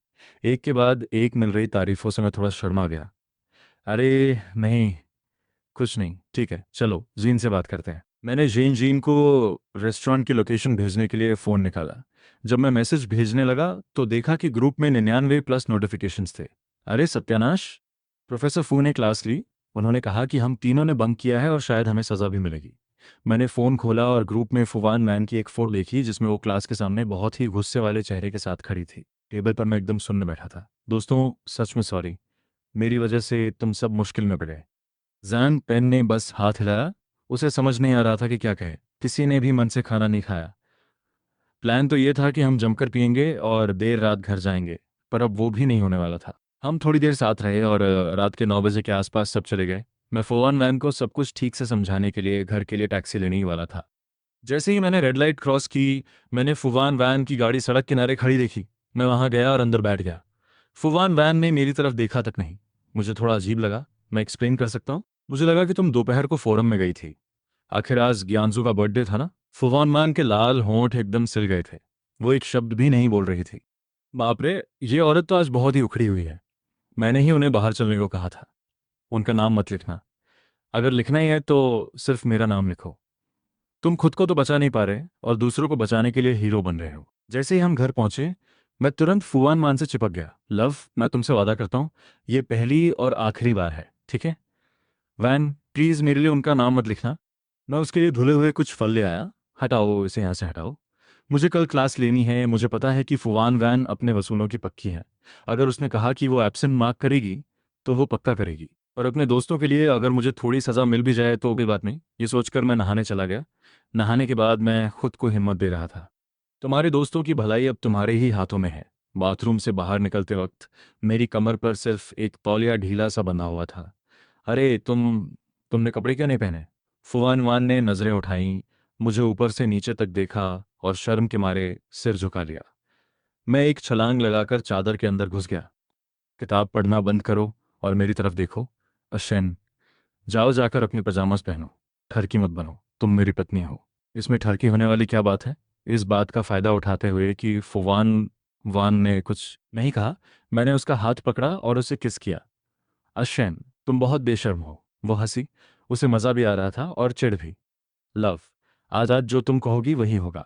एक के बाद एक मिल रही तारीफों से मैं थोड़ा शर्मा गया। अरे नहीं, कुछ नहीं, ठीक है, चलो जीन से बात करते हैं। मैंने जेन जीन को रेस्टोरेंट की लोकेशन भेजने के लिए फ़ोन निकाला। जब मैं मैसेज भेजने लगा तो देखा कि ग्रुप में 99+ नोटिफिकेशंस थे। अरे सत्यानाश! प्रोफेसर फू ने क्लास ली। उन्होंने कहा कि हम तीनों ने बंक किया है और शायद हमें सज़ा भी मिलेगी। मैंने फ़ोन खोला और ग्रुप में फुवान मैन की एक फ़ोटो देखी जिसमें वो क्लास के सामने बहुत ही गुस्से वाले चेहरे के साथ खड़ी थी। टेबल पर मैं एकदम सुनने बैठा था। दोस्तों, सच में सॉरी, मेरी वजह से तुम सब मुश्किल में पड़े। जैन पेन ने बस हाथ हिलाया। उसे समझ नहीं आ रहा था कि क्या कहे। किसी ने भी मन से खाना नहीं खाया। प्लान तो ये था कि हम जमकर पिएंगे और देर रात घर जाएंगे, पर अब वो भी नहीं होने वाला था। हम थोड़ी देर साथ रहे और रात के 9 बजे के आसपास सब चले गए। मैं फोन मैन को सब कुछ ठीक से समझाने के लिए घर के लिए टैक्सी लेने ही वाला था। जैसे ही मैंने रेड लाइट क्रॉस की, मैंने फुवान वैन की गाड़ी सड़क किनारे खड़ी देखी। मैं वहां गया और अंदर बैठ गया। फुवान वैन ने मेरी तरफ देखा तक नहीं। मुझे थोड़ा अजीब लगा। मैं एक्सप्लेन कर सकता हूँ? मुझे लगा कि तुम दोपहर को फोरम में गई थी। आखिर आज ज्ञानजू का बर्थडे था ना? फुवान मान के लाल होंठ एकदम सिल गए थे। वो एक शब्द भी नहीं बोल रही थी। बाप रे, ये औरत तो आज बहुत ही उखड़ी हुई है। मैंने ही उन्हें बाहर चलने को कहा था। उनका नाम मत लिखना। अगर लिखना ही है तो सिर्फ मेरा नाम लिखो। तुम खुद को तो बचा नहीं पा रहे और दूसरों को बचाने के लिए हीरो बन रहे हो। जैसे ही हम घर पहुंचे, मैं तुरंत फुवान मान से चिपक गया। लव, मैं तुमसे वादा करता हूँ, ये पहली और आखिरी बार है, ठीक है? वैन, प्लीज़ मेरे लिए उनका नाम मत लिखना। मैं उसके लिए धुले हुए कुछ फल ले आया। हटाओ इसे, यहाँ से हटाओ। मुझे कल क्लास लेनी है। मुझे पता है कि फुवान वैन अपने वसूलों की पक्की है। अगर उसने कहा कि वो एब्सेंट मार्क करेगी तो वो पक्का करेगी। और अपने दोस्तों के लिए अगर मुझे थोड़ी सज़ा मिल भी जाए तो कोई बात नहीं, ये सोचकर मैं नहाने चला गया। नहाने के बाद मैं खुद को हिम्मत दे रहा था। तुम्हारे दोस्तों की भलाई अब तुम्हारे ही हाथों में है। बाथरूम से बाहर निकलते वक्त मेरी कमर पर सिर्फ एक तौलिया ढीला सा बंधा हुआ था। अरे तुमने कपड़े क्यों नहीं पहने? फुआन वान ने नज़रें उठाईं, मुझे ऊपर से नीचे तक देखा और शर्म के मारे सिर झुका लिया। मैं एक छलांग लगाकर चादर के अंदर घुस गया। किताब पढ़ना बंद करो और मेरी तरफ देखो। अशन, जाओ जाकर अपनी पजामास पहनो। ठरकी मत बनो, तुम मेरी पत्नी हो। इसमें ठरकी होने वाली क्या बात है? इस बात का फ़ायदा उठाते हुए कि फुवान वान ने कुछ नहीं कहा, मैंने उसका हाथ पकड़ा और उसे किस किया। अशन, तुम बहुत बेशर्म हो। वो हंसी। उसे मज़ा भी आ रहा था और चिढ़ भी। लव, आज जो तुम कहोगी वही होगा।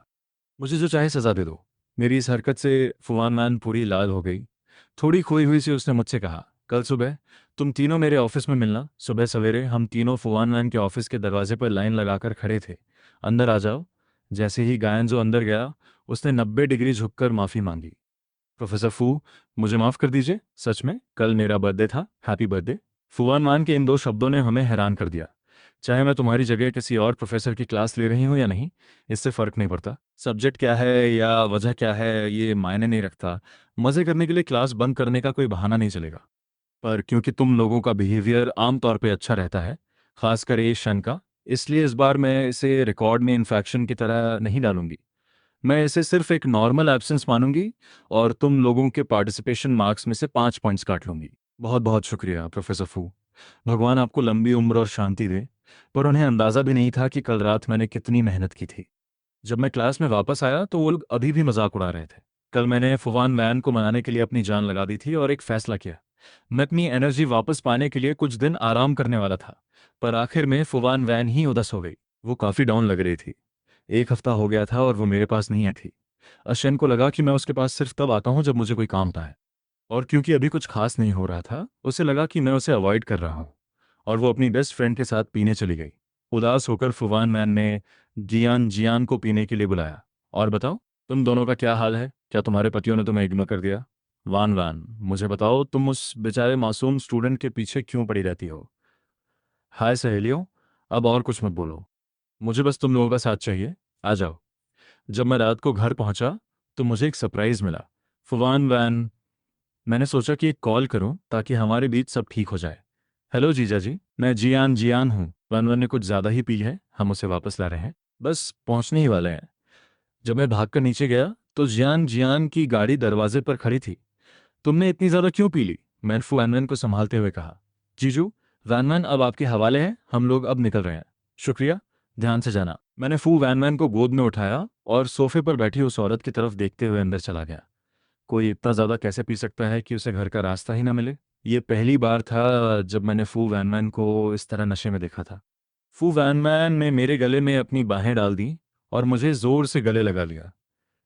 मुझे जो चाहे सज़ा दे दो। मेरी इस हरकत से फुआन मैन पूरी लाल हो गई। थोड़ी खोई हुई सी उसने मुझसे कहा, कल सुबह तुम तीनों मेरे ऑफिस में मिलना। सुबह सवेरे हम तीनों फुआन मैन के ऑफिस के दरवाजे पर लाइन लगाकर खड़े थे। अंदर आ जाओ। जैसे ही गायन जो अंदर गया, उसने 90 डिग्री झुककर माफ़ी मांगी। प्रोफेसर फू, मुझे माफ़ कर दीजिए, सच में कल मेरा बर्थडे था, हैप्पी बर्थडे। फुआन मान के इन दो शब्दों ने हमें हैरान कर दिया। चाहे मैं तुम्हारी जगह किसी और प्रोफेसर की क्लास ले रही हूँ या नहीं, इससे फ़र्क नहीं पड़ता। सब्जेक्ट क्या है या वजह क्या है ये मायने नहीं रखता। मज़े करने के लिए क्लास बंक करने का कोई बहाना नहीं चलेगा। पर क्योंकि तुम लोगों का बिहेवियर आमतौर पे अच्छा रहता है, खासकर ये शन का, इसलिए इस बार मैं इसे रिकॉर्ड में इन्फेक्शन की तरह नहीं डालूंगी। मैं इसे सिर्फ एक नॉर्मल एब्सेंस मानूंगी और तुम लोगों के पार्टिसिपेशन मार्क्स में से 5 पॉइंट्स काट लूंगी। बहुत बहुत शुक्रिया प्रोफेसर फू। भगवान आपको लंबी उम्र और शांति दे। पर उन्हें अंदाज़ा भी नहीं था कि कल रात मैंने कितनी मेहनत की थी। जब मैं क्लास में वापस आया तो वो लोग अभी भी मजाक उड़ा रहे थे। कल मैंने फुवान वैन को मनाने के लिए अपनी जान लगा दी थी और एक फैसला किया। मैं अपनी एनर्जी वापस पाने के लिए कुछ दिन आराम करने वाला था, पर आखिर में फुवान वैन ही उदास हो गई। वो काफ़ी डाउन लग रही थी। 1 हफ्ता हो गया था और वो मेरे पास नहीं आई थी। अशन को लगा कि मैं उसके पास सिर्फ तब आता हूँ जब मुझे कोई काम था है। और क्योंकि अभी कुछ खास नहीं हो रहा था, उसे लगा कि मैं उसे अवॉइड कर रहा हूँ, और वो अपनी बेस्ट फ्रेंड के साथ पीने चली गई। उदास होकर फुवान मैन ने जियान जियान को पीने के लिए बुलाया। और बताओ, तुम दोनों का क्या हाल है? क्या तुम्हारे पतियों ने तुम्हें इग्नोर कर दिया? वान वान, मुझे बताओ, तुम उस बेचारे मासूम स्टूडेंट के पीछे क्यों पड़ी रहती हो? हाय सहेलियों, अब और कुछ मत बोलो। मुझे बस तुम लोगों का साथ चाहिए। आ जाओ। जब मैं रात को घर पहुंचा तो मुझे एक सरप्राइज मिला। फुवान वैन, मैंने सोचा कि एक कॉल करूं ताकि हमारे बीच सब ठीक हो जाए। हेलो जीजा जी, मैं जियान जियान हूँ। वैन वैन ने कुछ ज़्यादा ही पी है, हम उसे वापस ला रहे हैं, बस पहुंचने ही वाले हैं। जब मैं भागकर नीचे गया तो जियान जियान की गाड़ी दरवाजे पर खड़ी थी। तुमने इतनी ज़्यादा क्यों पी ली? मैंने फू वैन वैन को संभालते हुए कहा। जीजू, वैन वैन अब आपके हवाले है, हम लोग अब निकल रहे हैं। शुक्रिया, ध्यान से जाना। मैंने फू वैन वैन को गोद में उठाया और सोफे पर बैठी उस औरत की तरफ देखते हुए अंदर चला गया। कोई इतना ज़्यादा कैसे पी सकता है कि उसे घर का रास्ता ही ना मिले? ये पहली बार था जब मैंने फू वैनमैन को इस तरह नशे में देखा था। फू वैनमैन ने मेरे गले में अपनी बाहें डाल दी और मुझे ज़ोर से गले लगा लिया।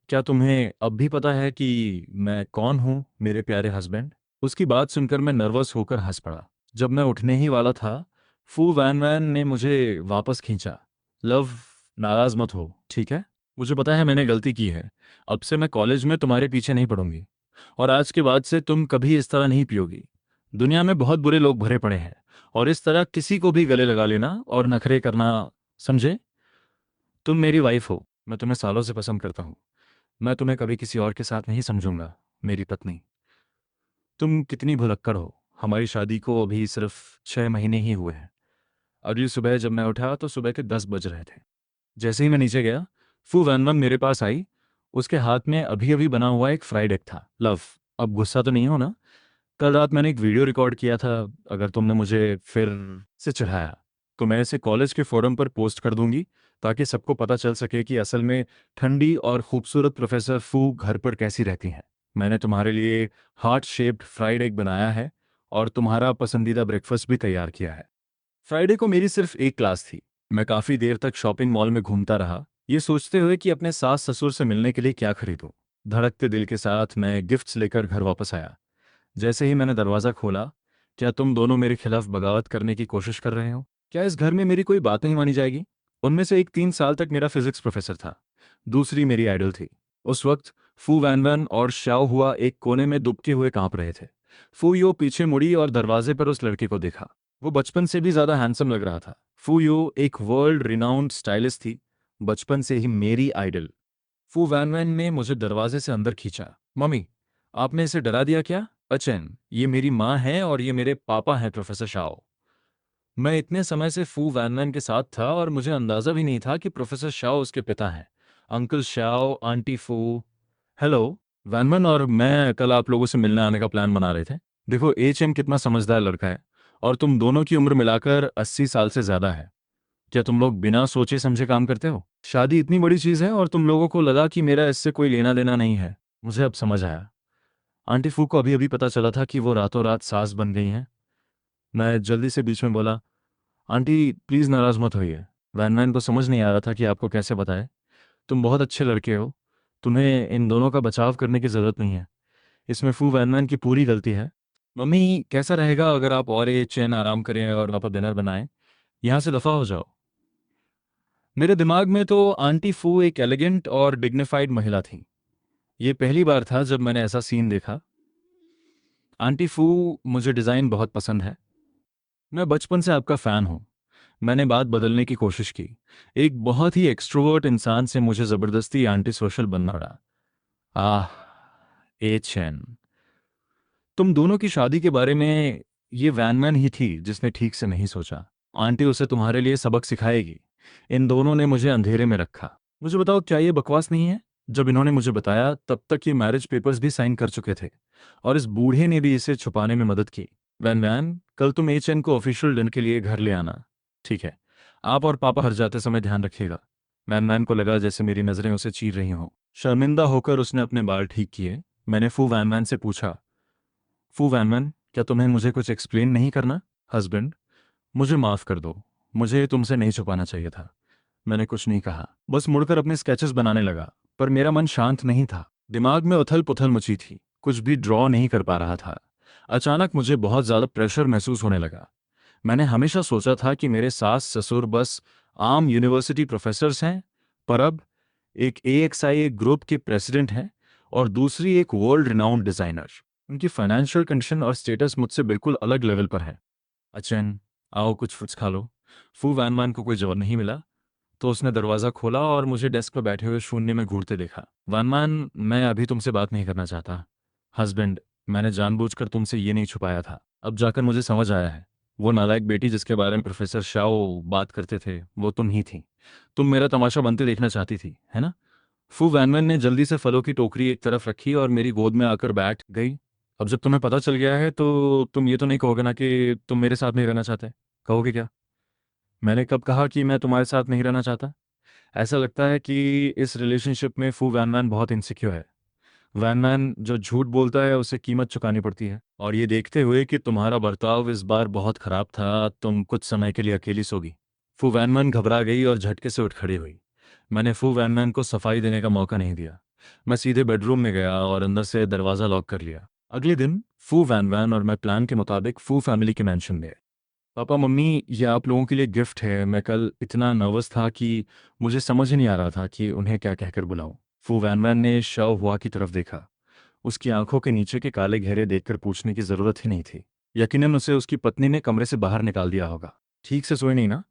क्या तुम्हें अब भी पता है कि मैं कौन हूँ, मेरे प्यारे हस्बैंड? उसकी बात सुनकर मैं नर्वस होकर हंस पड़ा। जब मैं उठने ही वाला था, फू वैनमैन ने मुझे वापस खींचा। लव, नाराज मत हो, ठीक है? मुझे पता है मैंने गलती की है। अब से मैं कॉलेज में तुम्हारे पीछे नहीं पड़ूंगी, और आज के बाद से तुम कभी इस तरह नहीं पियोगी। दुनिया में बहुत बुरे लोग भरे पड़े हैं, और इस तरह किसी को भी गले लगा लेना और नखरे करना, समझे? तुम मेरी वाइफ हो, मैं तुम्हें सालों से पसंद करता हूँ। मैं तुम्हें कभी किसी और के साथ नहीं समझूंगा, मेरी पत्नी। तुम कितनी भुलक्कड़ हो, हमारी शादी को अभी सिर्फ 6 महीने ही हुए हैं। अगली सुबह जब मैं उठा तो सुबह के 10 बज रहे थे। जैसे ही मैं नीचे गया, फू वैनवन मेरे पास आई। उसके हाथ में अभी अभी बना हुआ एक फ्राइड एग था। लव, अब गुस्सा तो नहीं हो ना? कल रात मैंने एक वीडियो रिकॉर्ड किया था। अगर तुमने मुझे फिर से चढ़ाया तो मैं इसे कॉलेज के फोरम पर पोस्ट कर दूंगी, ताकि सबको पता चल सके कि असल में ठंडी और खूबसूरत प्रोफेसर फू घर पर कैसी रहती हैं। मैंने तुम्हारे लिए हार्ट शेप्ड फ्राइड एग बनाया है और तुम्हारा पसंदीदा ब्रेकफास्ट भी तैयार किया है। फ्राइडे को मेरी सिर्फ एक क्लास थी। मैं काफ़ी देर तक शॉपिंग मॉल में घूमता रहा, ये सोचते हुए कि अपने सास ससुर से मिलने के लिए क्या खरीदूं। धड़कते दिल के साथ मैं गिफ्ट्स लेकर घर वापस आया। जैसे ही मैंने दरवाज़ा खोला, क्या तुम दोनों मेरे खिलाफ बगावत करने की कोशिश कर रहे हो? क्या इस घर में मेरी कोई बात नहीं मानी जाएगी? उनमें से एक 3 साल तक मेरा फिजिक्स प्रोफेसर था, दूसरी मेरी आइडल थी। उस वक्त फू वैन वैन और श्याओ हुआ एक कोने में दुबके हुए कांप रहे थे। फू यो पीछे मुड़ी और दरवाजे पर उस लड़के को देखा। वो बचपन से भी ज्यादा हैंडसम लग रहा था। फू यो एक वर्ल्ड रिनाउंड स्टाइलिस्ट थी, बचपन से ही मेरी आइडल। फू वैन वैन ने मुझे दरवाजे से अंदर खींचा। मम्मी, आपने इसे डरा दिया क्या? अचन, ये मेरी माँ है और ये मेरे पापा हैं प्रोफेसर शाओ। मैं इतने समय से फू वैनमैन के साथ था और मुझे अंदाजा भी नहीं था कि प्रोफेसर शाओ उसके पिता हैं। अंकल शाओ, आंटी फू। हेलो। वैनमैन और मैं कल आप लोगों से मिलने आने का प्लान बना रहे थे। देखो, एचएम कितना समझदार लड़का है, और तुम दोनों की उम्र मिलाकर 80 साल से ज्यादा है। क्या तुम लोग बिना सोचे समझे काम करते हो? शादी इतनी बड़ी चीज है और तुम लोगों को लगा कि मेरा इससे कोई लेना देना नहीं है। मुझे अब समझ आया। आंटी फू को अभी अभी पता चला था कि वो रातों रात सास बन गई हैं। मैं जल्दी से बीच में बोला, आंटी प्लीज़ नाराज़ मत होइए। वैन वैन को समझ नहीं आ रहा था कि आपको कैसे बताएं। तुम बहुत अच्छे लड़के हो, तुम्हें इन दोनों का बचाव करने की ज़रूरत नहीं है। इसमें फू वैन वैन की पूरी गलती है। मम्मी, कैसा रहेगा अगर आप और ये चैन आराम करें और आप डिनर बनाएं? यहाँ से दफ़ा हो जाओ। मेरे दिमाग में तो आंटी फू एक एलिगेंट और डिग्निफाइड महिला थी। ये पहली बार था जब मैंने ऐसा सीन देखा। आंटी फू, मुझे डिज़ाइन बहुत पसंद है। मैं बचपन से आपका फ़ैन हूँ। मैंने बात बदलने की कोशिश की। एक बहुत ही एक्सट्रोवर्ट इंसान से मुझे ज़बरदस्ती आंटी सोशल बनना पड़ा। आह, ए चैन। तुम दोनों की शादी के बारे में ये वैनमैन ही थी जिसने ठीक से नहीं सोचा। आंटी उसे तुम्हारे लिए सबक सिखाएगी। इन दोनों ने मुझे अंधेरे में रखा। मुझे बताओ, क्या ये बकवास नहीं है? जब इन्होंने मुझे बताया तब तक ये मैरिज पेपर्स भी साइन कर चुके थे और इस बूढ़े ने भी इसे छुपाने में मदद की। वैन, कल तुम एचएन को ऑफिशियल डिनर के लिए घर ले आना। ठीक है। आप और पापा हर जाते समय ध्यान रखिएगा। वैन को लगा जैसे मेरी नज़रें उसे चीर रही हों। शर्मिंदा होकर उसने अपने बाल ठीक किए। मैंने फू वैन से पूछा, फू वैन, क्या तुम्हें मुझे कुछ एक्सप्लेन नहीं करना? हस्बैंड, मुझे माफ़ कर दो। मुझे तुमसे नहीं छुपाना चाहिए था। मैंने कुछ नहीं कहा, बस मुड़कर अपने स्केचेस बनाने लगा। पर मेरा मन शांत नहीं था। दिमाग में उथल पुथल मची थी। कुछ भी ड्रॉ नहीं कर पा रहा था। अचानक मुझे बहुत ज़्यादा प्रेशर महसूस होने लगा। मैंने हमेशा सोचा था कि मेरे सास ससुर बस आम यूनिवर्सिटी प्रोफेसर्स हैं, पर अब एक AXI ग्रुप के प्रेसिडेंट हैं और दूसरी एक वर्ल्ड रिनाउंड डिज़ाइनर। उनकी फाइनेंशियल कंडीशन और स्टेटस मुझसे बिल्कुल अलग लेवल पर है। अचैन, आओ कुछ फ्रूट्स खा लो। फू वैन को कोई जवाब नहीं मिला तो उसने दरवाज़ा खोला और मुझे डेस्क पर बैठे हुए शून्य में घूरते देखा। वनमान, मैं अभी तुमसे बात नहीं करना चाहता। हस्बैंड, मैंने जानबूझकर तुमसे ये नहीं छुपाया था। अब जाकर मुझे समझ आया है। वो नालायक बेटी जिसके बारे में प्रोफेसर शाओ बात करते थे, वो तुम ही थी। तुम मेरा तमाशा बनते देखना चाहती थी, है ना? फू वैनवन ने जल्दी से फलों की टोकरी एक तरफ रखी और मेरी गोद में आकर बैठ गई। अब जब तुम्हें पता चल गया है तो तुम ये तो नहीं कहोगे ना कि तुम मेरे साथ नहीं रहना चाहते? कहोगे क्या? मैंने कब कहा कि मैं तुम्हारे साथ नहीं रहना चाहता? ऐसा लगता है कि इस रिलेशनशिप में फू वैनमैन बहुत इनसिक्योर है। वैनमैन जो झूठ बोलता है उसे कीमत चुकानी पड़ती है। और ये देखते हुए कि तुम्हारा बर्ताव इस बार बहुत खराब था, तुम कुछ समय के लिए अकेली सोगी। फू वैनमैन घबरा गई और झटके से उठ खड़ी हुई। मैंने फू वैनमैन को सफाई देने का मौका नहीं दिया। मैं सीधे बेडरूम में गया और अंदर से दरवाज़ा लॉक कर लिया। अगले दिन फू वैनमैन और मैं प्लान के मुताबिक फू फैमिली के मैंशन में। पापा मम्मी, ये आप लोगों के लिए गिफ्ट है। मैं कल इतना नर्वस था कि मुझे समझ ही नहीं आ रहा था कि उन्हें क्या कहकर बुलाऊं। फू वैन ने शव हुआ की तरफ देखा। उसकी आंखों के नीचे के काले घेरे देखकर पूछने की जरूरत ही नहीं थी। यकीनन उसे उसकी पत्नी ने कमरे से बाहर निकाल दिया होगा। ठीक से सोए नहीं ना?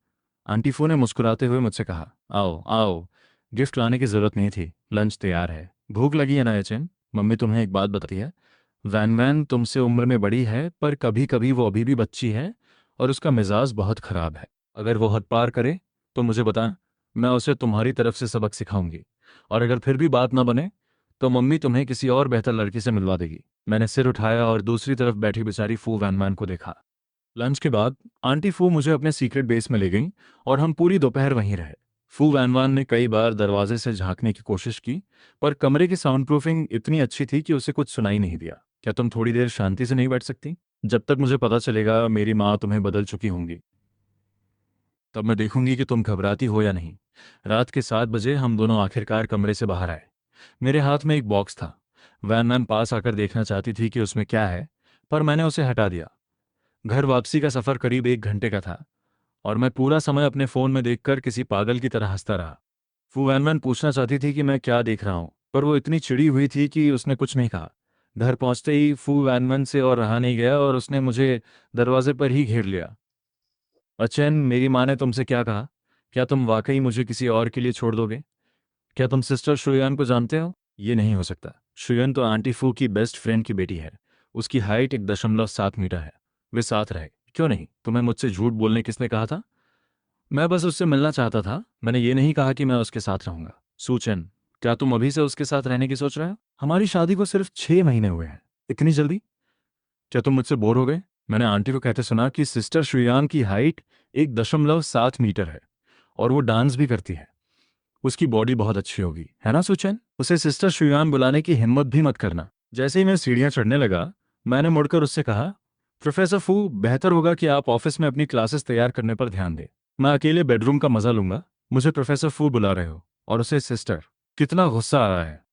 आंटी फू ने मुस्कुराते हुए मुझसे कहा, आओ आओ, गिफ्ट लाने की जरूरत नहीं थी, लंच तैयार है। भूख लगी है ना एचएन? मम्मी तुम्हें एक बात बताती है, वैन तुमसे उम्र में बड़ी है पर कभी कभी वो अभी भी बच्ची है और उसका मिजाज बहुत खराब है। अगर वो हद पार करे तो मुझे बता, मैं उसे तुम्हारी तरफ से सबक सिखाऊंगी। और अगर फिर भी बात ना बने तो मम्मी तुम्हें किसी और बेहतर लड़की से मिलवा देगी। मैंने सिर उठाया और दूसरी तरफ बैठी बेचारी फू वैनमैन को देखा। लंच के बाद आंटी फू मुझे अपने सीक्रेट बेस में ले गई और हम पूरी दोपहर वहीं रहे। फू वैनवान ने कई बार दरवाजे से झांकने की कोशिश की, पर कमरे की साउंड प्रूफिंग इतनी अच्छी थी कि उसे कुछ सुनाई नहीं दिया। क्या तुम थोड़ी देर शांति से नहीं बैठ सकती? जब तक मुझे पता चलेगा मेरी माँ तुम्हें बदल चुकी होंगी, तब मैं देखूंगी कि तुम घबराती हो या नहीं। रात के 7 बजे हम दोनों आखिरकार कमरे से बाहर आए। मेरे हाथ में एक बॉक्स था। वैन पास आकर देखना चाहती थी कि उसमें क्या है, पर मैंने उसे हटा दिया। घर वापसी का सफ़र करीब 1 घंटे का था और मैं पूरा समय अपने फ़ोन में देखकर किसी पागल की तरह हंसता रहा। फू वैनमैन पूछना चाहती थी कि मैं क्या देख रहा हूँ, पर वो इतनी चिड़ी हुई थी कि उसने कुछ नहीं कहा। घर पहुंचते ही फू वैनमैन से और रहा नहीं गया और उसने मुझे दरवाजे पर ही घेर लिया। अचैन, मेरी माँ ने तुमसे क्या कहा? क्या तुम वाकई मुझे किसी और के लिए छोड़ दोगे? क्या तुम सिस्टर शुयान को जानते हो? ये नहीं हो सकता। शुयान तो आंटी फू की बेस्ट फ्रेंड की बेटी है। उसकी हाइट 1.7 मीटर है। वे साथ रहे। क्यों नहीं? तुम्हें मुझसे झूठ बोलने किसने कहा था? मैं बस उससे मिलना चाहता था। मैंने ये नहीं कहा कि मैं उसके साथ रहूंगा। सूचन, क्या तुम अभी से उसके साथ रहने की सोच रहे हो? हमारी शादी को सिर्फ 6 महीने हुए हैं, इतनी जल्दी? क्या तुम मुझसे बोर हो गए? मैंने आंटी को कहते सुना कि सिस्टर श्रेयान की हाइट 1.7 मीटर है और वो डांस भी करती है। उसकी बॉडी बहुत अच्छी होगी, है ना सुचैन? उसे सिस्टर श्रेयान बुलाने की हिम्मत भी मत करना। जैसे ही मैं सीढ़ियां चढ़ने लगा, मैंने मुड़कर उससे कहा, प्रोफेसर फू, बेहतर होगा कि आप ऑफिस में अपनी क्लासेस तैयार करने पर ध्यान दें। मैं अकेले बेडरूम का मजा लूंगा। मुझे प्रोफेसर फू बुला रहे हो और उसे सिस्टर। कितना गुस्सा आ रहा है।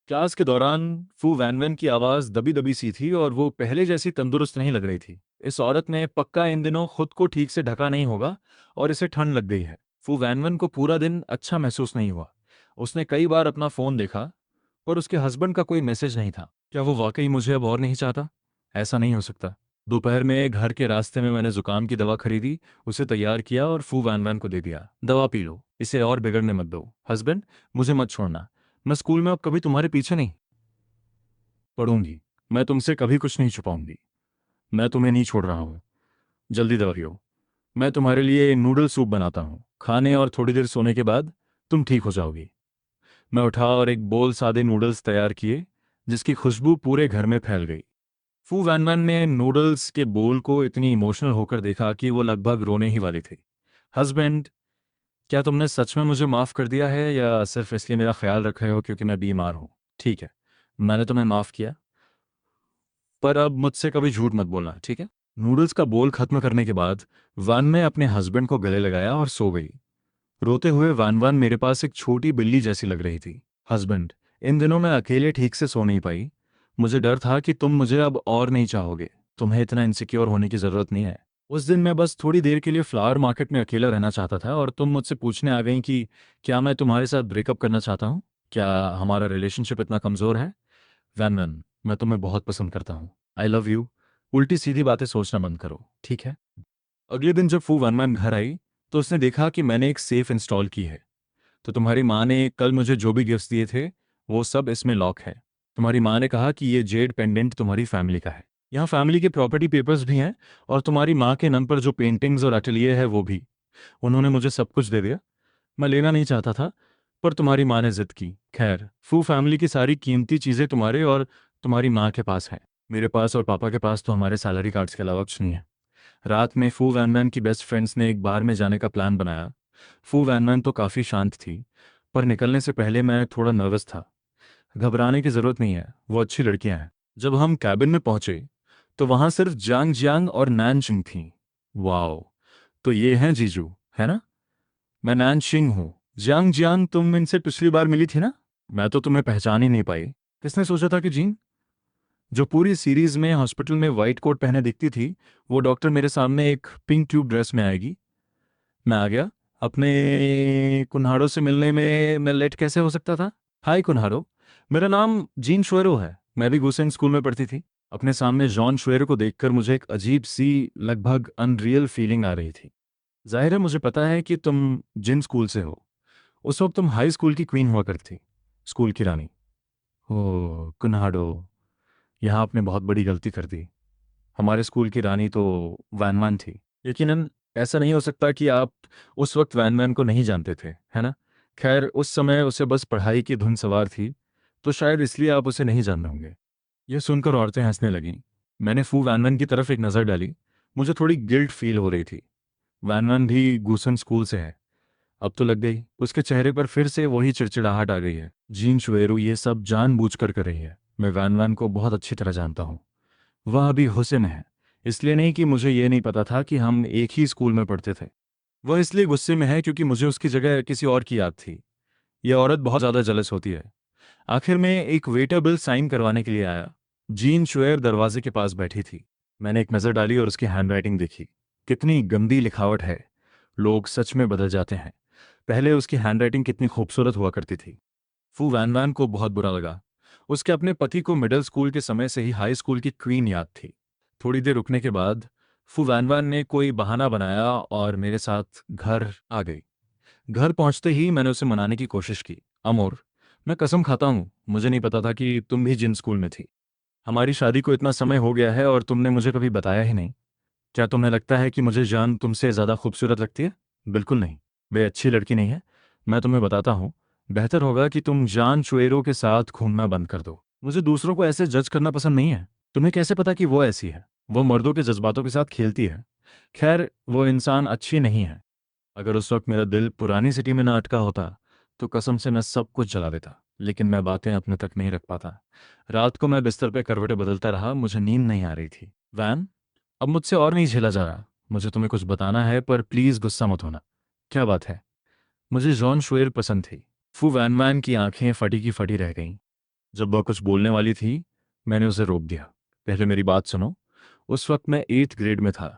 क्लास के दौरान फू वैनवन की आवाज़ दबी दबी सी थी और वो पहले जैसी तंदुरुस्त नहीं लग रही थी। इस औरत ने पक्का इन दिनों खुद को ठीक से ढका नहीं होगा और इसे ठंड लग गई है। फू वैनवन को पूरा दिन अच्छा महसूस नहीं हुआ। उसने कई बार अपना फ़ोन देखा, पर उसके हस्बैंड का कोई मैसेज नहीं था। क्या वो वाकई मुझे अब और नहीं चाहता? ऐसा नहीं हो सकता। दोपहर में घर के रास्ते में मैंने जुकाम की दवा खरीदी, उसे तैयार किया और फू वैनवन को दे दिया। दवा पी लो, इसे और बिगड़ने मत दो। हस्बैंड, मुझे मत छोड़ना। मैं स्कूल में अब कभी तुम्हारे पीछे नहीं पढ़ूंगी। मैं तुमसे कभी कुछ नहीं छुपाऊंगी। मैं तुम्हें नहीं छोड़ रहा हूँ। जल्दी दवाइयो। मैं तुम्हारे लिए नूडल सूप बनाता हूँ। खाने और थोड़ी देर सोने के बाद तुम ठीक हो जाओगी। मैं उठा और एक बोल सादे नूडल्स तैयार किए, जिसकी खुशबू पूरे घर में फैल गई। फू वैनमैन ने नूडल्स के बोल को इतनी इमोशनल होकर देखा कि वो लगभग रोने ही वाली थी। हस्बैंड, क्या तुमने सच में मुझे माफ़ कर दिया है या सिर्फ इसलिए मेरा ख्याल रख रहे हो क्योंकि मैं बीमार हूँ? ठीक है, मैंने तुम्हें माफ़ किया, पर अब मुझसे कभी झूठ मत बोलना, ठीक है? नूडल्स का बोल खत्म करने के बाद वान ने अपने हस्बैंड को गले लगाया और सो गई। रोते हुए वान वान मेरे पास एक छोटी बिल्ली जैसी लग रही थी। हस्बैंड, इन दिनों मैं अकेले ठीक से सो नहीं पाई। मुझे डर था कि तुम मुझे अब और नहीं चाहोगे। तुम्हें इतना इनसिक्योर होने की ज़रूरत नहीं है। उस दिन मैं बस थोड़ी देर के लिए फ्लावर मार्केट में अकेला रहना चाहता था और तुम मुझसे पूछने आ गई कि क्या मैं तुम्हारे साथ ब्रेकअप करना चाहता हूँ, क्या हमारा रिलेशनशिप इतना कमज़ोर है। वैन वैन, मैं तुम्हें बहुत पसंद करता हूँ। I love you. उल्टी सीधी बातें सोचना बंद करो, ठीक है? अगले दिन जब फू वनमैन घर आई तो उसने देखा कि मैंने एक सेफ इंस्टॉल की है। तो तुम्हारी माँ ने कल मुझे जो भी गिफ्ट्स दिए थे वो सब इसमें लॉक है। तुम्हारी माँ ने कहा कि ये जेड पेंडेंट तुम्हारी फैमिली का है। यहाँ फैमिली के प्रॉपर्टी पेपर्स भी हैं और तुम्हारी माँ के नाम पर जो पेंटिंग्स और अटेलियर है वो भी। उन्होंने मुझे सब कुछ दे दिया। मैं लेना नहीं चाहता था, पर तुम्हारी माँ ने जिद की। खैर, फू फैमिली की सारी कीमती चीज़ें तुम्हारे और तुम्हारी माँ के पास हैं। मेरे पास और पापा के पास तो हमारे सैलरी कार्ड्स के अलावा कुछ नहीं है। रात में फू वैनमैन की बेस्ट फ्रेंड्स ने एक बार में जाने का प्लान बनाया। फू वैनमैन तो काफ़ी शांत थी, पर निकलने से पहले मैं थोड़ा नर्वस था। घबराने की ज़रूरत नहीं है, वो अच्छी लड़कियां हैं। जब हम कैबिन में पहुंचे तो वहां सिर्फ जांग जियांग और नैन शिंग थीं। वाओ, तो ये हैं जीजू, है ना? मैं नैन शिंग हूँ। जियांग जियांग, तुम इनसे पिछली बार मिली थी ना? मैं तो तुम्हें पहचान ही नहीं पाई। किसने सोचा था कि जीन, जो पूरी सीरीज में हॉस्पिटल में वाइट कोट पहने दिखती थी, वो डॉक्टर मेरे सामने एक पिंक ट्यूब ड्रेस में आएगी? मैं आ गया। अपने कुन्हाड़ो से मिलने में मैं लेट कैसे हो सकता था? हाय कुन्हाड़ो, मेरा नाम जीन शुएरो है। मैं भी गुसेंग स्कूल में पढ़ती थी। अपने सामने जॉन शुएरो को देखकर मुझे एक अजीब सी, लगभग अनरियल फीलिंग आ रही थी। जाहिर है मुझे पता है कि तुम जिन स्कूल से हो। उस वक्त तुम हाई स्कूल की क्वीन हुआ करती थी, स्कूल की रानी। ओ कुन्हाड़ो, यहाँ आपने बहुत बड़ी गलती कर दी। हमारे स्कूल की रानी तो वैन वैन थी। यकीनन ऐसा नहीं हो सकता कि आप उस वक्त वैन वैन को नहीं जानते थे, है ना? खैर, उस समय उसे बस पढ़ाई की धुन सवार थी, तो शायद इसलिए आप उसे नहीं जान रहे होंगे। यह सुनकर औरतें हंसने लगीं। मैंने फू वैन वैन की तरफ एक नज़र डाली। मुझे थोड़ी गिल्ट फील हो रही थी। वैन वैन भी गूसन स्कूल से है। अब तो लग गई। उसके चेहरे पर फिर से वही चिड़चिड़ाहट आ गई है। जीन शुएरू ये सब जानबूझकर कर रही है। मैं वैन वैन को बहुत अच्छी तरह जानता हूँ। वह अभी हुस्न है। इसलिए नहीं कि मुझे ये नहीं पता था कि हम एक ही स्कूल में पढ़ते थे। वह इसलिए गुस्से में है क्योंकि मुझे उसकी जगह किसी और की याद थी। यह औरत बहुत ज़्यादा जलस होती है। आखिर में एक वेटर बिल साइन करवाने के लिए आया। जीन शुएर दरवाजे के पास बैठी थी। मैंने एक नज़र डाली और उसकी हैंडराइटिंग देखी। कितनी गंदी लिखावट है। लोग सच में बदल जाते हैं। पहले उसकी हैंडराइटिंग कितनी खूबसूरत हुआ करती थी। फू वैन वैन को बहुत बुरा लगा। उसके अपने पति को मिडिल स्कूल के समय से ही हाई स्कूल की क्वीन याद थी। थोड़ी देर रुकने के बाद फू वैन वैन ने कोई बहाना बनाया और मेरे साथ घर आ गई। घर पहुंचते ही मैंने उसे मनाने की कोशिश की। अमोर, मैं कसम खाता हूँ, मुझे नहीं पता था कि तुम भी जिन स्कूल में थी। हमारी शादी को इतना समय हो गया है और तुमने मुझे कभी बताया ही नहीं। क्या तुम्हें लगता है कि मुझे जान तुमसे ज़्यादा खूबसूरत लगती है? बिल्कुल नहीं। वे अच्छी लड़की नहीं है। मैं तुम्हें बताता हूँ, बेहतर होगा कि तुम जान शुएरो के साथ घूमना बंद कर दो। मुझे दूसरों को ऐसे जज करना पसंद नहीं है। तुम्हें कैसे पता कि वो ऐसी है? वो मर्दों के जज्बातों के साथ खेलती है। खैर, वो इंसान अच्छी नहीं है। अगर उस वक्त मेरा दिल पुरानी सिटी में ना अटका होता तो कसम से मैं सब कुछ जला देता। लेकिन मैं बातें अपने तक नहीं रख पाता। रात को मैं बिस्तर पे करवटें बदलता रहा। मुझे नींद नहीं आ रही थी। वैन, अब मुझसे और नहीं झेला जा रहा। मुझे तुम्हें कुछ बताना है, पर प्लीज़ गुस्सा मत होना। क्या बात है? मुझे जॉन शुएर पसंद थी। फू वैन वैन की आंखें फटी की फटी रह गईं। जब वह कुछ बोलने वाली थी, मैंने उसे रोक दिया। पहले मेरी बात सुनो। उस वक्त मैं 8th ग्रेड में था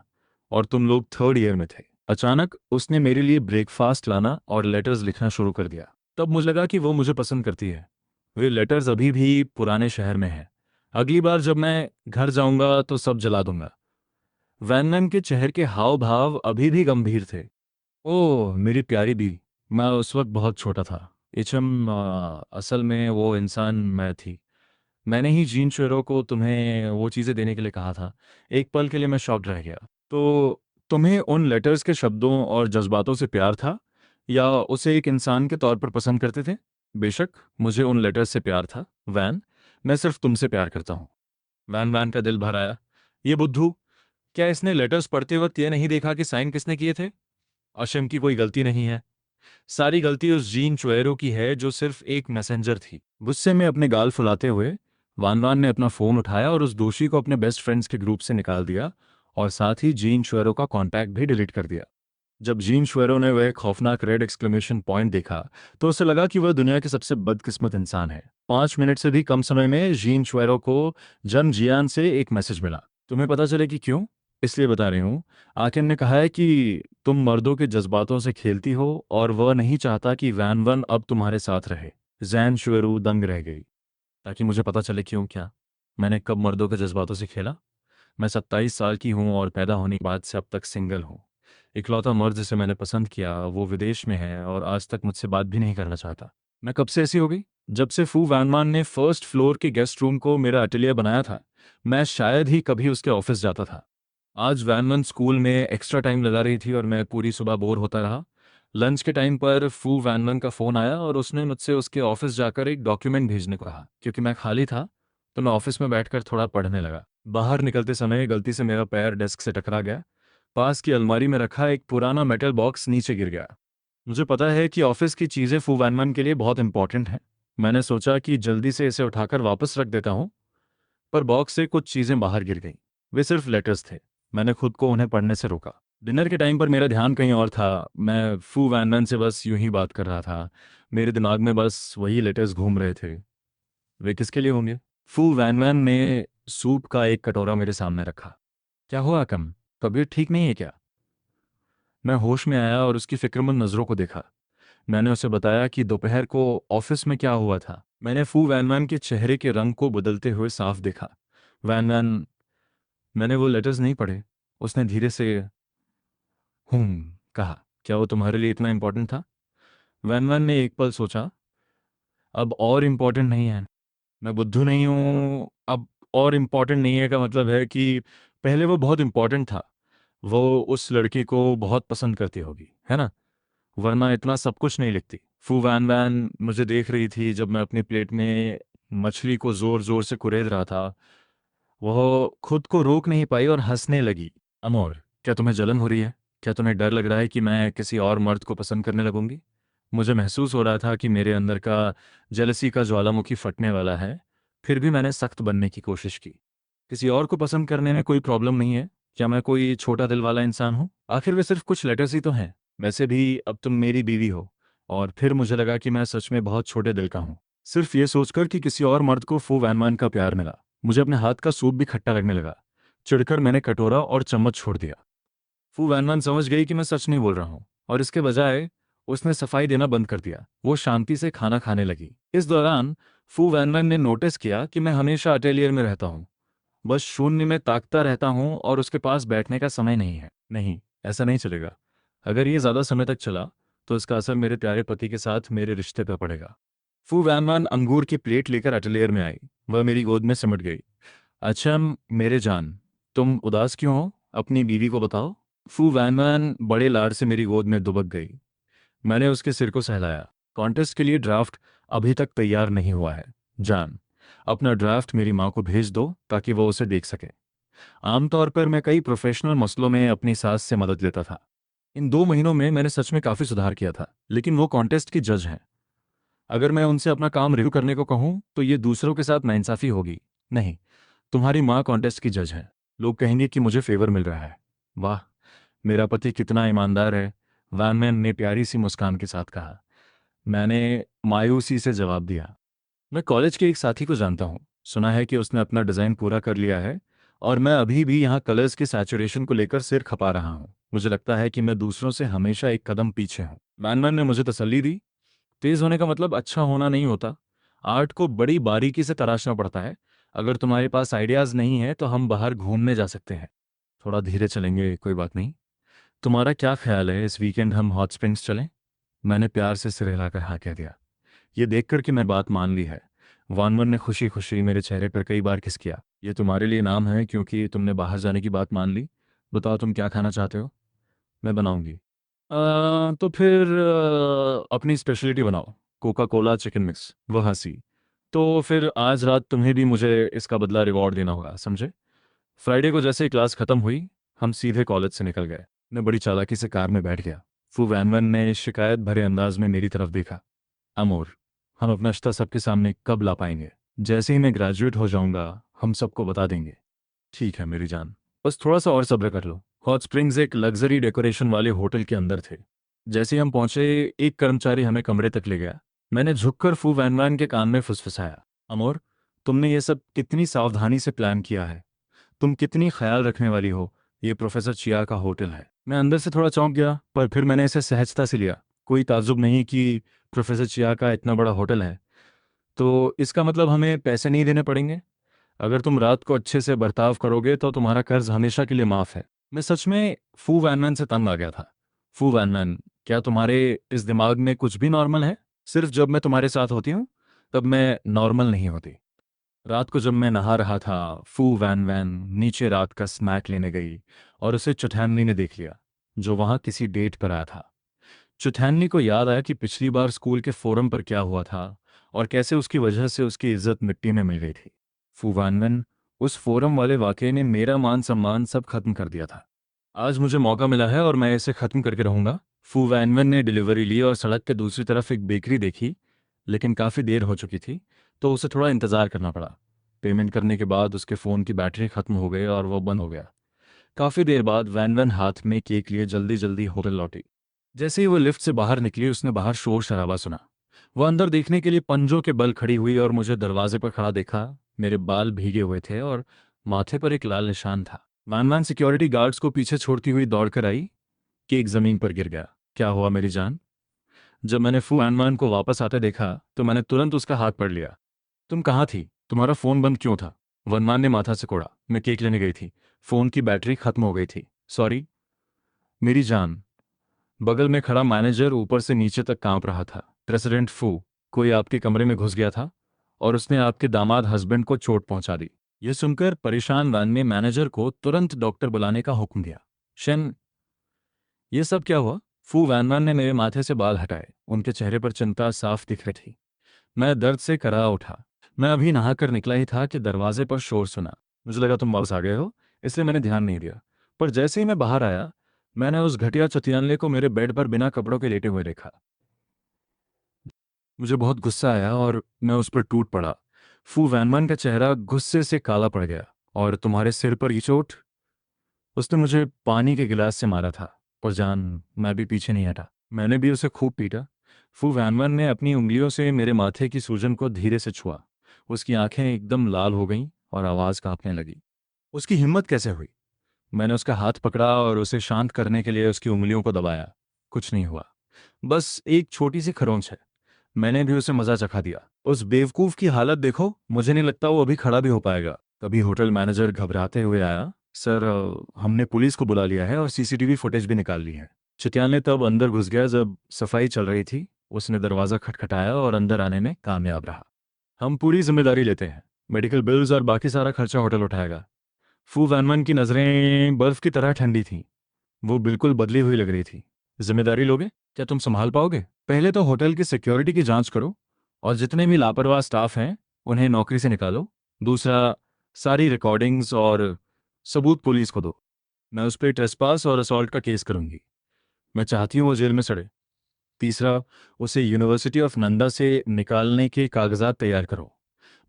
और तुम लोग 3rd ईयर में थे। अचानक उसने मेरे लिए ब्रेकफास्ट लाना और लेटर्स लिखना शुरू कर दिया। तब मुझे लगा कि वो मुझे पसंद करती है। वे लेटर्स अभी भी पुराने शहर में हैं। अगली बार जब मैं घर जाऊंगा तो सब जला दूंगा। वैनमैन के चेहरे के हाव भाव अभी भी गंभीर थे। ओह मेरी प्यारी दी, मैं उस वक्त बहुत छोटा था। इचम असल में वो इंसान मैं थी। मैंने ही जीन शेरो को तुम्हें वो चीज़ें देने के लिए कहा था। एक पल के लिए मैं शॉक्ड रह गया। तो तुम्हें उन लेटर्स के शब्दों और जज्बातों से प्यार था, या उसे एक इंसान के तौर पर पसंद करते थे? बेशक मुझे उन लेटर्स से प्यार था वैन। मैं सिर्फ तुमसे प्यार करता हूँ। वैन वैन का दिल भर आया। ये बुद्धू, क्या इसने लेटर्स पढ़ते वक्त ये नहीं देखा कि साइन किसने किए थे? अशम की कोई गलती नहीं है। सारी गलती उस जीन चुएरो की है जो सिर्फ एक मैसेंजर थी। गुस्से में अपने गाल फुलाते हुए वान वान ने अपना फोन उठाया और उस दोषी को अपने बेस्ट फ्रेंड्स के ग्रुप से निकाल दिया, और साथ ही जीन चुएरो का कॉन्टैक्ट भी डिलीट कर दिया। जब जीन शुएरो ने वह खौफनाक रेड एक्सक्लेमेशन पॉइंट देखा तो उसे लगा कि वह दुनिया के सबसे बदकिस्मत इंसान है। 5 मिनट से भी कम समय में जीन शुएरो को जन जियान से एक मैसेज मिला। तुम्हें पता चले कि क्यों? इसलिए बता रही हूँ। आकिम ने कहा है कि तुम मर्दों के जज्बातों से खेलती हो और वह नहीं चाहता कि वैन वन अब तुम्हारे साथ रहे। जैन शुएरू दंग रह गई। ताकि मुझे पता चले क्यों? क्या मैंने कब मर्दों के जज्बातों से खेला? मैं 27 साल की हूँ और पैदा होने के बाद से अब तक सिंगल हूँ। इकलौता मर्द जिसे मैंने पसंद किया वो विदेश में है और आज तक मुझसे बात भी नहीं करना चाहता। मैं कब से ऐसी हो गई? जब से फू वैनमान ने फर्स्ट फ्लोर के गेस्ट रूम को मेरा अटेलियर बनाया था। मैं शायद ही कभी उसके ऑफिस जाता था। आज वैनमन स्कूल में एक्स्ट्रा टाइम लगा रही थी और मैं पूरी सुबह बोर होता रहा। लंच के टाइम पर फू वैनमन का फ़ोन आया और उसने मुझसे उसके ऑफिस जाकर एक डॉक्यूमेंट भेजने को कहा। क्योंकि मैं खाली था तो मैं ऑफिस में बैठकर थोड़ा पढ़ने लगा। बाहर निकलते समय गलती से मेरा पैर डेस्क से टकरा गया। पास की अलमारी में रखा एक पुराना मेटल बॉक्स नीचे गिर गया। मुझे पता है कि ऑफिस की चीज़ें फू वैनमन के लिए बहुत इंपॉर्टेंट हैं। मैंने सोचा कि जल्दी से इसे उठाकर वापस रख देता हूँ, पर बॉक्स से कुछ चीज़ें बाहर गिर गईं। वे सिर्फ लेटर्स थे। मैंने खुद को उन्हें पढ़ने से रोका। डिनर के टाइम पर मेरा ध्यान कहीं और था। मैं फू वैनमैन से बस यूं ही बात कर रहा था। मेरे दिमाग में बस वही लेटर्स घूम रहे थे। वे किसके लिए होंगे? फू वैनमैन ने सूप का एक कटोरा मेरे सामने रखा। क्या हुआ कम? तबीयत ठीक नहीं है क्या? मैं होश में आया और उसकी फिक्रमंद नज़रों को देखा। मैंने उसे बताया कि दोपहर को ऑफिस में क्या हुआ था। मैंने फू वैनमैन के चेहरे के रंग को बदलते हुए साफ देखा। वैनमैन, मैंने वो लेटर्स नहीं पढ़े। उसने धीरे से कहा। क्या वो तुम्हारे लिए इतना इम्पोर्टेंट था? वैनमैन ने एक पल सोचा। अब और इम्पोर्टेंट नहीं है। मैं बुद्धू नहीं हूँ। अब और इम्पोर्टेंट नहीं है का मतलब है कि पहले वो बहुत इम्पोर्टेंट था। वो उस लड़की को बहुत पसंद करती होगी, है ना? वरना इतना सब कुछ नहीं लिखती। फू वैन वैन मुझे देख रही थी जब मैं अपनी प्लेट में मछली को जोर जोर से कुरेद रहा था। वह खुद को रोक नहीं पाई और हंसने लगी। अमोर, क्या तुम्हें जलन हो रही है? क्या तुम्हें डर लग रहा है कि मैं किसी और मर्द को पसंद करने लगूंगी? मुझे महसूस हो रहा था कि मेरे अंदर का जेलसी का ज्वालामुखी फटने वाला है। फिर भी मैंने सख्त बनने की कोशिश की। किसी और को पसंद करने में कोई प्रॉब्लम नहीं है। क्या मैं कोई छोटा दिल वाला इंसान हूँ? आखिर वे सिर्फ कुछ लेटर्स ही तो हैं। वैसे भी अब तुम मेरी बीवी हो। और फिर मुझे लगा कि मैं सच में बहुत छोटे दिल का हूँ। सिर्फ ये सोचकर कि किसी और मर्द को फू वैनमान का प्यार मिला, मुझे अपने हाथ का सूप भी खट्टा लगने लगा। चिढ़कर मैंने कटोरा और चम्मच छोड़ दिया। फू वैनमान समझ गई कि मैं सच नहीं बोल रहा हूँ, और इसके बजाय उसने सफाई देना बंद कर दिया। वो शांति से खाना खाने लगी। इस दौरान फू वैनमान ने नोटिस किया कि मैं हमेशा अटेलियर में रहता हूँ, बस शून्य में ताकता रहता हूँ और उसके पास बैठने का समय नहीं है। नहीं, ऐसा नहीं चलेगा। अगर ये ज़्यादा समय तक चला तो इसका असर मेरे प्यारे पति के साथ मेरे रिश्ते पर पड़ेगा। फू वैनवान अंगूर की प्लेट लेकर अटेलियर में आई। वह मेरी गोद में सिमट गई। अच्छा मेरे जान, तुम उदास क्यों हो? अपनी बीवी को बताओ। फू वैनवान बड़े लाड से मेरी गोद में दुबक गई। मैंने उसके सिर को सहलाया। कॉन्टेस्ट के लिए ड्राफ्ट अभी तक तैयार नहीं हुआ है। जान, अपना ड्राफ्ट मेरी माँ को भेज दो ताकि वो उसे देख सके। आमतौर पर मैं कई प्रोफेशनल मसलों में अपनी सास से मदद लेता था। इन 2 महीनों में मैंने सच में काफ़ी सुधार किया था। लेकिन वो कॉन्टेस्ट की जज हैं। अगर मैं उनसे अपना काम रिव्यू करने को कहूँ तो ये दूसरों के साथ नाइंसाफ़ी होगी। नहीं, तुम्हारी माँ कॉन्टेस्ट की जज है। लोग कहेंगे कि मुझे फेवर मिल रहा है। वाह, मेरा पति कितना ईमानदार है, वैनमैन ने प्यारी सी मुस्कान के साथ कहा। मैंने मायूसी से जवाब दिया। मैं कॉलेज के एक साथी को जानता हूँ। सुना है कि उसने अपना डिज़ाइन पूरा कर लिया है और मैं अभी भी यहाँ कलर्स के सैचुरेशन को लेकर सिर खपा रहा हूँ। मुझे लगता है कि मैं दूसरों से हमेशा एक कदम पीछे हूँ। मैनमैन ने मुझे तसल्ली दी, तेज होने का मतलब अच्छा होना नहीं होता। आर्ट को बड़ी बारीकी से तराशना पड़ता है। अगर तुम्हारे पास आइडियाज़ नहीं है तो हम बाहर घूमने जा सकते हैं। थोड़ा धीरे चलेंगे, कोई बात नहीं। तुम्हारा क्या ख्याल है, इस वीकेंड हम हॉट स्प्रिंग्स चलें? मैंने प्यार से सिर हिलाकर हाँ कह दिया। ये देखकर कि मैं बात मान ली है, वानवर ने खुशी खुशी मेरे चेहरे पर कई बार किस किया। ये तुम्हारे लिए नाम है क्योंकि तुमने बाहर जाने की बात मान ली। बताओ तुम क्या खाना चाहते हो, मैं बनाऊंगी। तो फिर अपनी स्पेशलिटी बनाओ, कोका कोला चिकन मिक्स। वह हंसी। तो फिर आज रात तुम्हें भी मुझे इसका बदला रिवॉर्ड देना होगा, समझे? फ्राइडे को जैसे ही क्लास खत्म हुई, हम सीधे कॉलेज से निकल गए। मैं बड़ी चालाकी से कार में बैठ गया। फू वैनवन ने शिकायत भरे अंदाज में मेरी तरफ देखा। अमोर, हम अपना रिश्ता सबके सामने कब ला पाएंगे? जैसे ही मैं ग्रेजुएट हो जाऊंगा हम सबको बता देंगे। ठीक है मेरी जान, बस थोड़ा सा और सब्र कर लो। हॉट स्प्रिंग्स एक लग्जरी डेकोरेशन वाले होटल के अंदर थे। जैसे ही हम पहुंचे, एक कर्मचारी हमें कमरे तक ले गया। मैंने झुककर फू वैनवान के कान में फुसफुसाया, अमोर, तुमने ये सब कितनी सावधानी से प्लान किया है। तुम कितनी ख्याल रखने वाली हो। ये प्रोफेसर चिया का होटल है। मैं अंदर से थोड़ा चौंक गया, पर फिर मैंने इसे सहजता से लिया। कोई ताज्जुब नहीं कि प्रोफेसर चिया का इतना बड़ा होटल है। तो इसका मतलब हमें पैसे नहीं देने पड़ेंगे? अगर तुम रात को अच्छे से बर्ताव करोगे तो तुम्हारा कर्ज हमेशा के लिए माफ़ है। मैं सच में फू वैनमैन से तंग आ गया था। फू वैनमैन, क्या तुम्हारे इस दिमाग में कुछ भी नॉर्मल है? सिर्फ जब मैं तुम्हारे साथ होती हूँ तब मैं नॉर्मल नहीं होती। रात को जब मैं नहा रहा था, फू वैन वैन नीचे रात का स्नैक लेने गई और उसे चुठैननी ने देख लिया, जो वहां किसी डेट पर आया था। चुठैननी को याद आया कि पिछली बार स्कूल के फोरम पर क्या हुआ था और कैसे उसकी वजह से उसकी इज्जत मिट्टी में मिल गई थी। फू वैन वैन, उस फोरम वाले वाकये ने मेरा मान सम्मान सब खत्म कर दिया था। आज मुझे मौका मिला है और मैं इसे खत्म करके रहूंगा। फू वैन वैन ने डिलीवरी ली और सड़क के दूसरी तरफ एक बेकरी देखी, लेकिन काफ़ी देर हो चुकी थी तो उसे थोड़ा इंतज़ार करना पड़ा। पेमेंट करने के बाद उसके फ़ोन की बैटरी ख़त्म हो गई और वो बंद हो गया। काफ़ी देर बाद वैन वैन हाथ में केक लिए जल्दी जल्दी होटल लौटी। जैसे ही वो लिफ्ट से बाहर निकली, उसने बाहर शोर शराबा सुना। वो अंदर देखने के लिए पंजों के बल खड़ी हुई और मुझे दरवाजे पर खड़ा देखा। मेरे बाल भीगे हुए थे और माथे पर एक लाल निशान था। वैन वैन सिक्योरिटी गार्ड्स को पीछे छोड़ती हुई दौड़कर आई। केक ज़मीन पर गिर गया। क्या हुआ मेरी जान? जब मैंने फू वैन को वापस आते देखा तो मैंने तुरंत उसका हाथ पकड़ लिया। तुम कहाँ थी? तुम्हारा फोन बंद क्यों था? वनमान ने माथा से कोड़ा। मैं केक लेने गई थी, फोन की बैटरी खत्म हो गई थी। सॉरी मेरी जान। बगल में खड़ा मैनेजर ऊपर से नीचे तक कांप रहा था। प्रेसिडेंट फू, कोई आपके कमरे में घुस गया था और उसने आपके दामाद हस्बैंड को चोट पहुंचा दी। यह सुनकर परेशान वैन ने मैनेजर को तुरंत डॉक्टर बुलाने का हुक्म दिया। शन, ये सब क्या हुआ? फू वैनमैन ने मेरे माथे से बाल हटाए। उनके चेहरे पर चिंता साफ दिख रही थी। मैं दर्द से करा उठा। मैं अभी नहाकर निकला ही था कि दरवाजे पर शोर सुना। मुझे लगा तुम वापस आ गए हो, इसलिए मैंने ध्यान नहीं दिया। पर जैसे ही मैं बाहर आया, मैंने उस घटिया चतियानले को मेरे बेड पर बिना कपड़ों के लेटे हुए देखा। मुझे बहुत गुस्सा आया और मैं उस पर टूट पड़ा। फू वैनमैन का चेहरा गुस्से से काला पड़ गया। और तुम्हारे सिर पर ये चोट? उसने मुझे पानी के गिलास से मारा था। और जान, मैं भी पीछे नहीं हटा। मैंने भी उसे खूब पीटा। फू वैनवन ने अपनी उंगलियों से मेरे माथे की सूजन को धीरे से छुआ। उसकी आंखें एकदम लाल हो गईं और आवाज़ कांपने लगी। उसकी हिम्मत कैसे हुई? मैंने उसका हाथ पकड़ा और उसे शांत करने के लिए उसकी उंगलियों को दबाया। कुछ नहीं हुआ, बस एक छोटी सी खरोंच है। मैंने भी उसे मजा चखा दिया। उस बेवकूफ की हालत देखो, मुझे नहीं लगता वो अभी खड़ा भी हो पाएगा। तभी होटल मैनेजर घबराते हुए आया। सर, हमने पुलिस को बुला लिया है और सीसीटीवी फुटेज भी निकाल ली है। चिटियाल ने तब अंदर घुस गया जब सफाई चल रही थी। उसने दरवाज़ा खटखटाया और अंदर आने में कामयाब रहा। हम पूरी जिम्मेदारी लेते हैं। मेडिकल बिल्स और बाकी सारा खर्चा होटल उठाएगा। फू वैनमैन की नज़रें बर्फ की तरह ठंडी थीं। वो बिल्कुल बदली हुई लग रही थी। जिम्मेदारी लोगे? क्या तुम संभाल पाओगे? पहले तो होटल की सिक्योरिटी की जांच करो और जितने भी लापरवाह स्टाफ हैं उन्हें नौकरी से निकालो। दूसरा, सारी रिकॉर्डिंग्स और सबूत पुलिस को दो। मैं उस पर ट्रेसपास और असॉल्ट का केस करूंगी। मैं चाहती हूँ वो जेल में सड़े। तीसरा, उसे यूनिवर्सिटी ऑफ नंदा से निकालने के कागजात तैयार करो।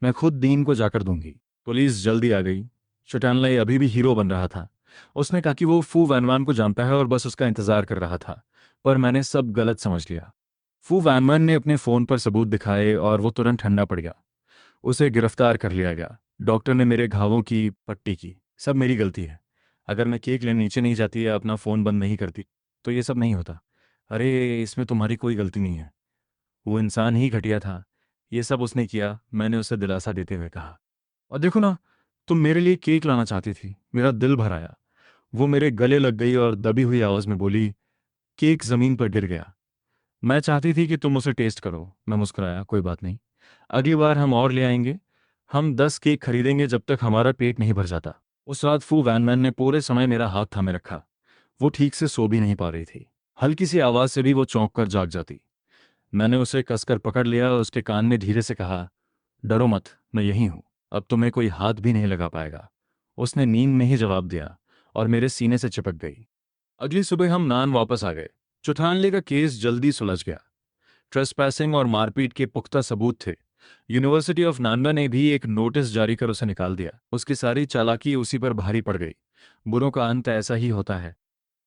मैं खुद डीन को जाकर दूंगी। पुलिस जल्दी आ गई। चुटानलाई अभी भी हीरो बन रहा था। उसने कहा कि वो फू वैनवान को जानता है और बस उसका इंतजार कर रहा था। पर मैंने सब गलत समझ लिया। फू वैनवान ने अपने फ़ोन पर सबूत दिखाए और वो तुरंत ठंडा पड़ गया। उसे गिरफ्तार कर लिया गया। डॉक्टर ने मेरे घावों की पट्टी की। सब मेरी गलती है। अगर मैं केक लेने नीचे नहीं जाती या अपना फ़ोन बंद नहीं करती तो ये सब नहीं होता। अरे इसमें तुम्हारी कोई गलती नहीं है, वो इंसान ही घटिया था, ये सब उसने किया, मैंने उसे दिलासा देते हुए कहा। और देखो ना, तुम मेरे लिए केक लाना चाहती थी, मेरा दिल भर आया। वो मेरे गले लग गई और दबी हुई आवाज़ में बोली, केक ज़मीन पर गिर गया। मैं चाहती थी कि तुम उसे टेस्ट करो। मैं मुस्कुराया, कोई बात नहीं, अगली बार हम और ले आएंगे। हम 10 केक खरीदेंगे जब तक हमारा पेट नहीं भर जाता। उस रात फू वैनमैन ने पूरे समय मेरा हाथ थामे रखा। वो ठीक से सो भी नहीं पा रही थी, हल्की सी आवाज़ से भी वो चौंक कर जाग जाती। मैंने उसे कसकर पकड़ लिया और उसके कान में धीरे से कहा, डरो मत, मैं यहीं हूँ, अब तुम्हें कोई हाथ भी नहीं लगा पाएगा। उसने नींद में ही जवाब दिया और मेरे सीने से चिपक गई। अगली सुबह हम नान वापस आ गए। चुठानले का केस जल्दी सुलझ गया। ट्रेसपैसिंग और मारपीट के पुख्ता सबूत थे। यूनिवर्सिटी ऑफ नानवा ने भी एक नोटिस जारी कर उसे निकाल दिया। उसकी सारी चालाकी उसी पर भारी पड़ गई। बुरों का अंत ऐसा ही होता है।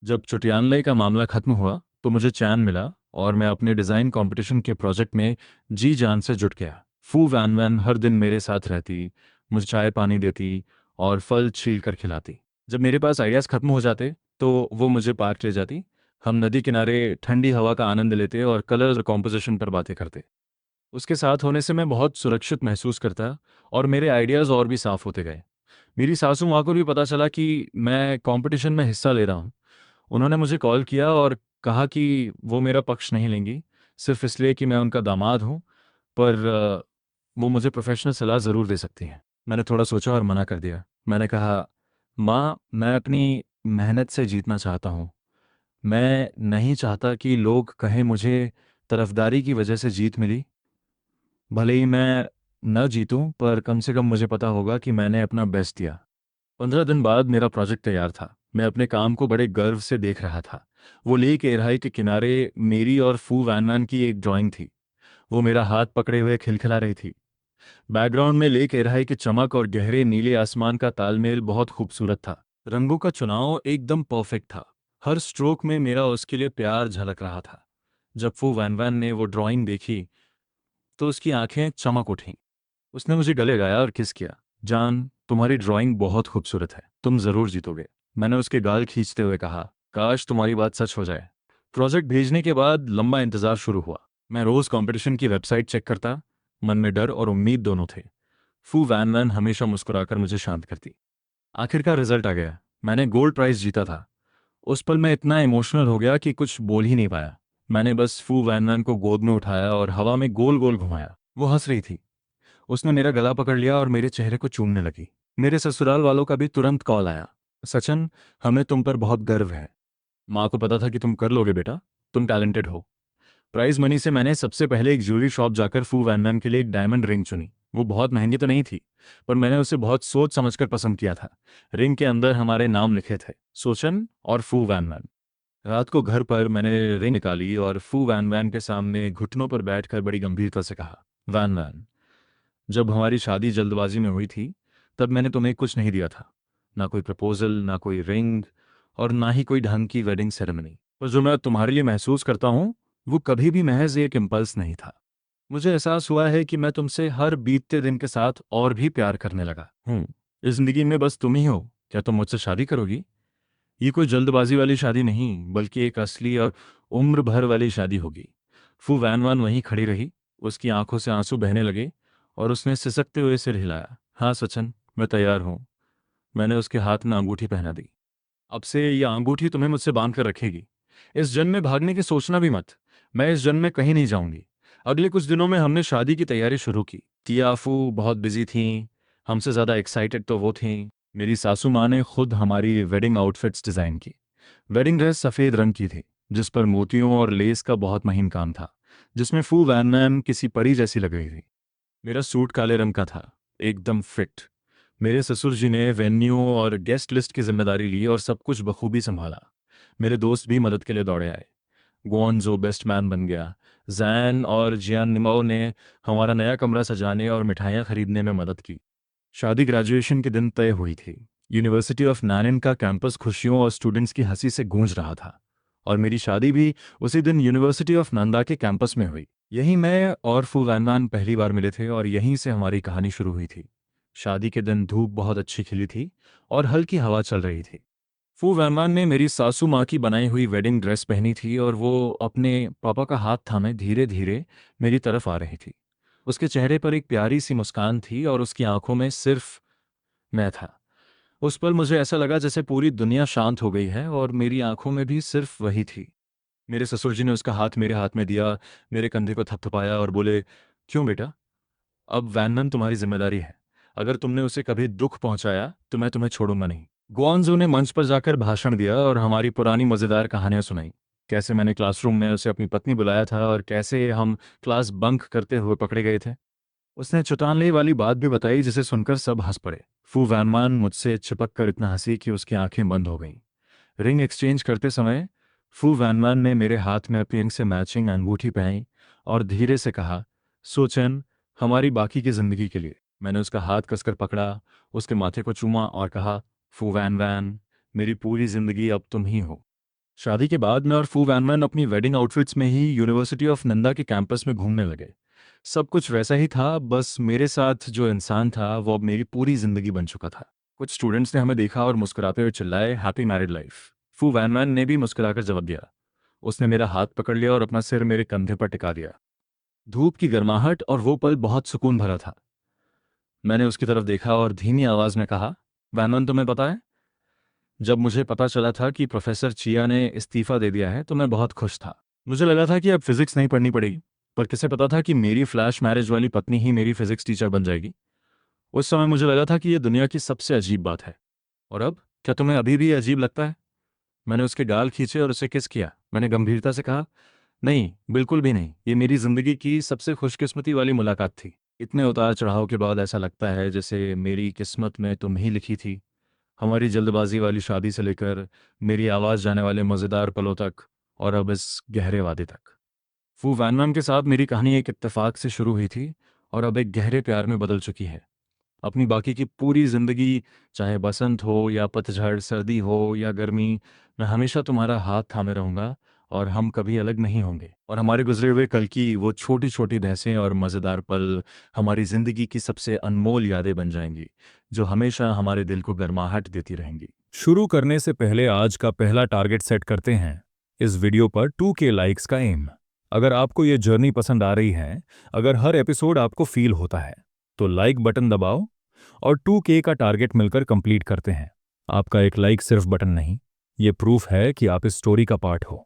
जब चुटियानले का मामला खत्म हुआ तो मुझे चैन मिला और मैं अपने डिज़ाइन कंपटीशन के प्रोजेक्ट में जी जान से जुट गया। फू वैन वैन हर दिन मेरे साथ रहती, मुझे चाय पानी देती और फल छील कर खिलाती। जब मेरे पास आइडियाज़ खत्म हो जाते तो वो मुझे पार्क ले जाती। हम नदी किनारे ठंडी हवा का आनंद लेते और कलर और कॉम्पोजिशन पर बातें करते। उसके साथ होने से मैं बहुत सुरक्षित महसूस करता और मेरे आइडियाज़ और भी साफ होते गए। मेरी सासू माँ को भी पता चला कि मैं कंपटीशन में हिस्सा ले रहा हूँ। उन्होंने मुझे कॉल किया और कहा कि वो मेरा पक्ष नहीं लेंगी, सिर्फ इसलिए कि मैं उनका दामाद हूँ, पर वो मुझे प्रोफेशनल सलाह ज़रूर दे सकती हैं। मैंने थोड़ा सोचा और मना कर दिया। मैंने कहा, माँ, मैं अपनी मेहनत से जीतना चाहता हूँ। मैं नहीं चाहता कि लोग कहें मुझे तरफदारी की वजह से जीत मिली। भले ही मैं न जीतूं, पर कम से कम मुझे पता होगा कि मैंने अपना बेस्ट दिया। 15 दिन बाद मेरा प्रोजेक्ट तैयार था। मैं अपने काम को बड़े गर्व से देख रहा था। वो लेक एराई के किनारे मेरी और फू वैनमैन की एक ड्राइंग थी। वो मेरा हाथ पकड़े हुए खिलखिला रही थी। बैकग्राउंड में लेक एराई की चमक और गहरे नीले आसमान का तालमेल बहुत खूबसूरत था। रंगों का चुनाव एकदम परफेक्ट था। हर स्ट्रोक में मेरा उसके लिए प्यार झलक रहा था। जब फू वैनवैन ने वो ड्राइंग देखी तो उसकी आंखें चमक उठीं। उसने मुझे गले लगाया और किस किया। जान, तुम्हारी ड्राइंग बहुत खूबसूरत है, तुम जरूर जीतोगे। मैंने उसके गाल खींचते हुए कहा, काश तुम्हारी बात सच हो जाए। प्रोजेक्ट भेजने के बाद लंबा इंतजार शुरू हुआ। मैं रोज कंपटीशन की वेबसाइट चेक करता। मन में डर और उम्मीद दोनों थे। फू वैन वैन हमेशा मुस्कुराकर मुझे शांत करती। आखिरकार रिजल्ट आ गया। मैंने गोल्ड प्राइज जीता था। उस पल मैं इतना इमोशनल हो गया कि कुछ बोल ही नहीं पाया। मैंने बस फू वैन वैन को गोद में उठाया और हवा में गोल गोल घुमाया। वो हंस रही थी। उसने मेरा गला पकड़ लिया और मेरे चेहरे को चूमने लगी। मेरे ससुराल वालों का भी तुरंत कॉल आया। सचिन, हमें तुम पर बहुत गर्व है। माँ को पता था कि तुम कर लोगे बेटा, तुम टैलेंटेड हो। प्राइज मनी से मैंने सबसे पहले एक ज्वेलरी शॉप जाकर फू वैनमैन के लिए एक डायमंड रिंग चुनी। वो बहुत महंगी तो नहीं थी, पर मैंने उसे बहुत सोच समझकर पसंद किया था। रिंग के अंदर हमारे नाम लिखे थे, सोचन और फू वैनमैन। रात को घर पर मैंने रिंग निकाली और फू वैनमैन के सामने घुटनों पर बैठकर बड़ी गंभीरता से कहा, वैनमैन, जब हमारी शादी जल्दबाजी में हुई थी तब मैंने तुम्हें कुछ नहीं दिया था। ना कोई प्रपोजल, ना कोई रिंग और ना ही कोई ढंग की वेडिंग सेरेमनी। पर जो मैं तुम्हारे लिए महसूस करता हूँ वो कभी भी महज एक इम्पल्स नहीं था। मुझे एहसास हुआ है कि मैं तुमसे हर बीतते दिन के साथ और भी प्यार करने लगा हूँ। इस जिंदगी में बस तुम ही हो। क्या तुम मुझसे शादी करोगी? ये कोई जल्दबाजी वाली शादी नहीं, बल्कि एक असली और उम्र भर वाली शादी होगी। फू वैन वान वहीं खड़ी रही। उसकी आंखों से आंसू बहने लगे और उसने सिसकते हुए सिर हिलाया। हाँ सचिन, मैं तैयार हूँ। मैंने उसके हाथ में अंगूठी पहना दी। अब से यह अंगूठी तुम्हें मुझसे बांध कर रखेगी। इस जन्म में भागने की सोचना भी मत। मैं इस जन्म में कहीं नहीं जाऊंगी। अगले कुछ दिनों में हमने शादी की तैयारी शुरू की। तियाफू बहुत बिजी थीं। हमसे ज़्यादा एक्साइटेड तो वो थीं। मेरी सासू माँ ने खुद हमारी वेडिंग आउटफिट्स डिज़ाइन की। वेडिंग ड्रेस सफ़ेद रंग की थी, जिस पर मोतियों और लेस का बहुत महीन काम था, जिसमें फू वैन मैम किसी परी जैसी लग रही थी। मेरा सूट काले रंग का था, एकदम फिट। मेरे ससुर जी ने वेन्यू और गेस्ट लिस्ट की जिम्मेदारी ली और सब कुछ बखूबी संभाला। मेरे दोस्त भी मदद के लिए दौड़े आए। गोन्जो बेस्ट मैन बन गया। जैन और जियान निमाओ ने हमारा नया कमरा सजाने और मिठाइयाँ खरीदने में मदद की। शादी ग्रेजुएशन के दिन तय हुई थी। यूनिवर्सिटी ऑफ नानिन का कैंपस खुशियों और स्टूडेंट्स की हंसी से गूंज रहा था। और मेरी शादी भी उसी दिन यूनिवर्सिटी ऑफ नंदा के कैंपस में हुई। यहीं मैं और फू वैनवान पहली बार मिले थे और यहीं से हमारी कहानी शुरू हुई थी। शादी के दिन धूप बहुत अच्छी खिली थी और हल्की हवा चल रही थी। फू वैनवान ने मेरी सासू माँ की बनाई हुई वेडिंग ड्रेस पहनी थी और वो अपने पापा का हाथ थामे धीरे धीरे मेरी तरफ आ रही थी। उसके चेहरे पर एक प्यारी सी मुस्कान थी और उसकी आंखों में सिर्फ मैं था। उस पल मुझे ऐसा लगा जैसे पूरी दुनिया शांत हो गई है और मेरी आंखों में भी सिर्फ वही थी। मेरे ससुर जी ने उसका हाथ मेरे हाथ में दिया, मेरे कंधे को थपथपाया और बोले, क्यों बेटा, अब वैनमन तुम्हारी जिम्मेदारी है। अगर तुमने उसे कभी दुख पहुंचाया तो मैं तुम्हें छोड़ूंगा नहीं। गुआनजो ने मंच पर जाकर भाषण दिया और हमारी पुरानी मजेदार कहानियां सुनाई। कैसे मैंने क्लासरूम में उसे अपनी पत्नी बुलाया था और कैसे हम क्लास बंक करते हुए पकड़े गए थे। उसने चौटानले वाली बात भी बताई जिसे सुनकर सब हंस पड़े। फू वैनमान मुझसे चिपक कर इतना हंसी कि उसकी आंखें बंद हो गईं। रिंग एक्सचेंज करते समय फू वैनमान ने मेरे हाथ में अपनी रिंग से मैचिंग अंगूठी पहनी और धीरे से कहा, सोचन, हमारी बाकी की जिंदगी के लिए। मैंने उसका हाथ कसकर पकड़ा, उसके माथे को चूमा और कहा, फू वैन वैन, मेरी पूरी जिंदगी अब तुम ही हो। शादी के बाद मैं और फू वैनवैन अपनी वेडिंग आउटफिट्स में ही यूनिवर्सिटी ऑफ नंदा के कैंपस में घूमने लगे। सब कुछ वैसा ही था, बस मेरे साथ जो इंसान था वो अब मेरी पूरी जिंदगी बन चुका था। कुछ स्टूडेंट्स ने हमें देखा और मुस्कुराते हुए चिल्लाए, हैप्पी मैरिड लाइफ। फू वैनवैन ने भी मुस्कुराकर जवाब दिया। उसने मेरा हाथ पकड़ लिया और अपना सिर मेरे कंधे पर टिका दिया। धूप की गर्माहट और वो पल बहुत सुकून भरा था। मैंने उसकी तरफ देखा और धीमी आवाज में कहा, वैनवन, तुम्हें पता है, जब मुझे पता चला था कि प्रोफेसर चिया ने इस्तीफा दे दिया है तो मैं बहुत खुश था। मुझे लगा था कि अब फिजिक्स नहीं पढ़नी पड़ेगी, पर किसे पता था कि मेरी फ्लैश मैरिज वाली पत्नी ही मेरी फिजिक्स टीचर बन जाएगी। उस समय मुझे लगा था कि यह दुनिया की सबसे अजीब बात है। और अब क्या तुम्हें अभी भी अजीब लगता है? मैंने उसके गाल खींचे और उसे किस किया। मैंने गंभीरता से कहा, नहीं, बिल्कुल भी नहीं, ये मेरी जिंदगी की सबसे खुशकिस्मती वाली मुलाकात थी। इतने उतार चढ़ाव के बाद ऐसा लगता है जैसे मेरी किस्मत में तुम ही लिखी थी। हमारी जल्दबाजी वाली शादी से लेकर मेरी आवाज़ जाने वाले मज़ेदार पलों तक और अब इस गहरे वादे तक। फू वैनमैन के साथ मेरी कहानी एक इत्तेफाक से शुरू हुई थी और अब एक गहरे प्यार में बदल चुकी है। अपनी बाकी की पूरी ज़िंदगी, चाहे बसंत हो या पतझड़, सर्दी हो या गर्मी, मैं हमेशा तुम्हारा हाथ थामे रहूँगा और हम कभी अलग नहीं होंगे। और हमारे गुजरे हुए कल की वो छोटी छोटी बहसें और मज़ेदार पल हमारी ज़िंदगी की सबसे अनमोल यादें बन जाएंगी, जो हमेशा हमारे दिल को गर्माहट देती रहेंगी। शुरू करने से पहले आज का पहला टारगेट सेट करते हैं। इस वीडियो पर 2K लाइक्स का एम। अगर आपको ये जर्नी पसंद आ रही है, अगर हर एपिसोड आपको फील होता है, तो लाइक बटन दबाओ और 2K का टारगेट मिलकर कंप्लीट करते हैं। आपका एक लाइक सिर्फ बटन नहीं, ये प्रूफ है कि आप इस स्टोरी का पार्ट हो।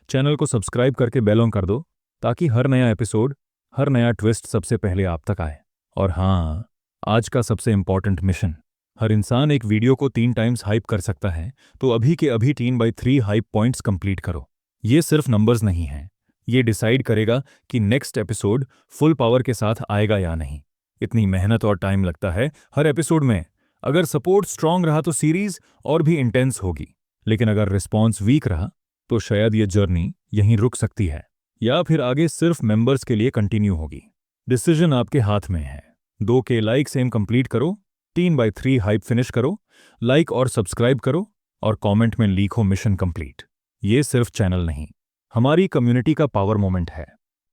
चैनल को सब्सक्राइब करके बेल ऑन कर दो ताकि हर नया एपिसोड, हर नया ट्विस्ट सबसे पहले आप तक आए। और हाँ, आज का सबसे इंपॉर्टेंट मिशन, हर इंसान एक वीडियो को 3 टाइम्स हाइप कर सकता है, तो अभी के अभी 3/3 हाइप पॉइंट्स कंप्लीट करो। ये सिर्फ नंबर्स नहीं हैं, ये डिसाइड करेगा कि नेक्स्ट एपिसोड फुल पावर के साथ आएगा या नहीं। इतनी मेहनत और टाइम लगता है हर एपिसोड में। अगर सपोर्ट स्ट्रांग रहा तो सीरीज और भी इंटेंस होगी, लेकिन अगर रिस्पॉन्स वीक रहा तो शायद ये जर्नी यहीं रुक सकती है, या फिर आगे सिर्फ मेंबर्स के लिए कंटिन्यू होगी। डिसीजन आपके हाथ में है। 2K लाइक एम कंप्लीट करो, 3/3 हाइप फिनिश करो, लाइक और सब्सक्राइब करो और कमेंट में लिखो मिशन कंप्लीट। ये सिर्फ चैनल नहीं, हमारी कम्युनिटी का पावर मोमेंट है।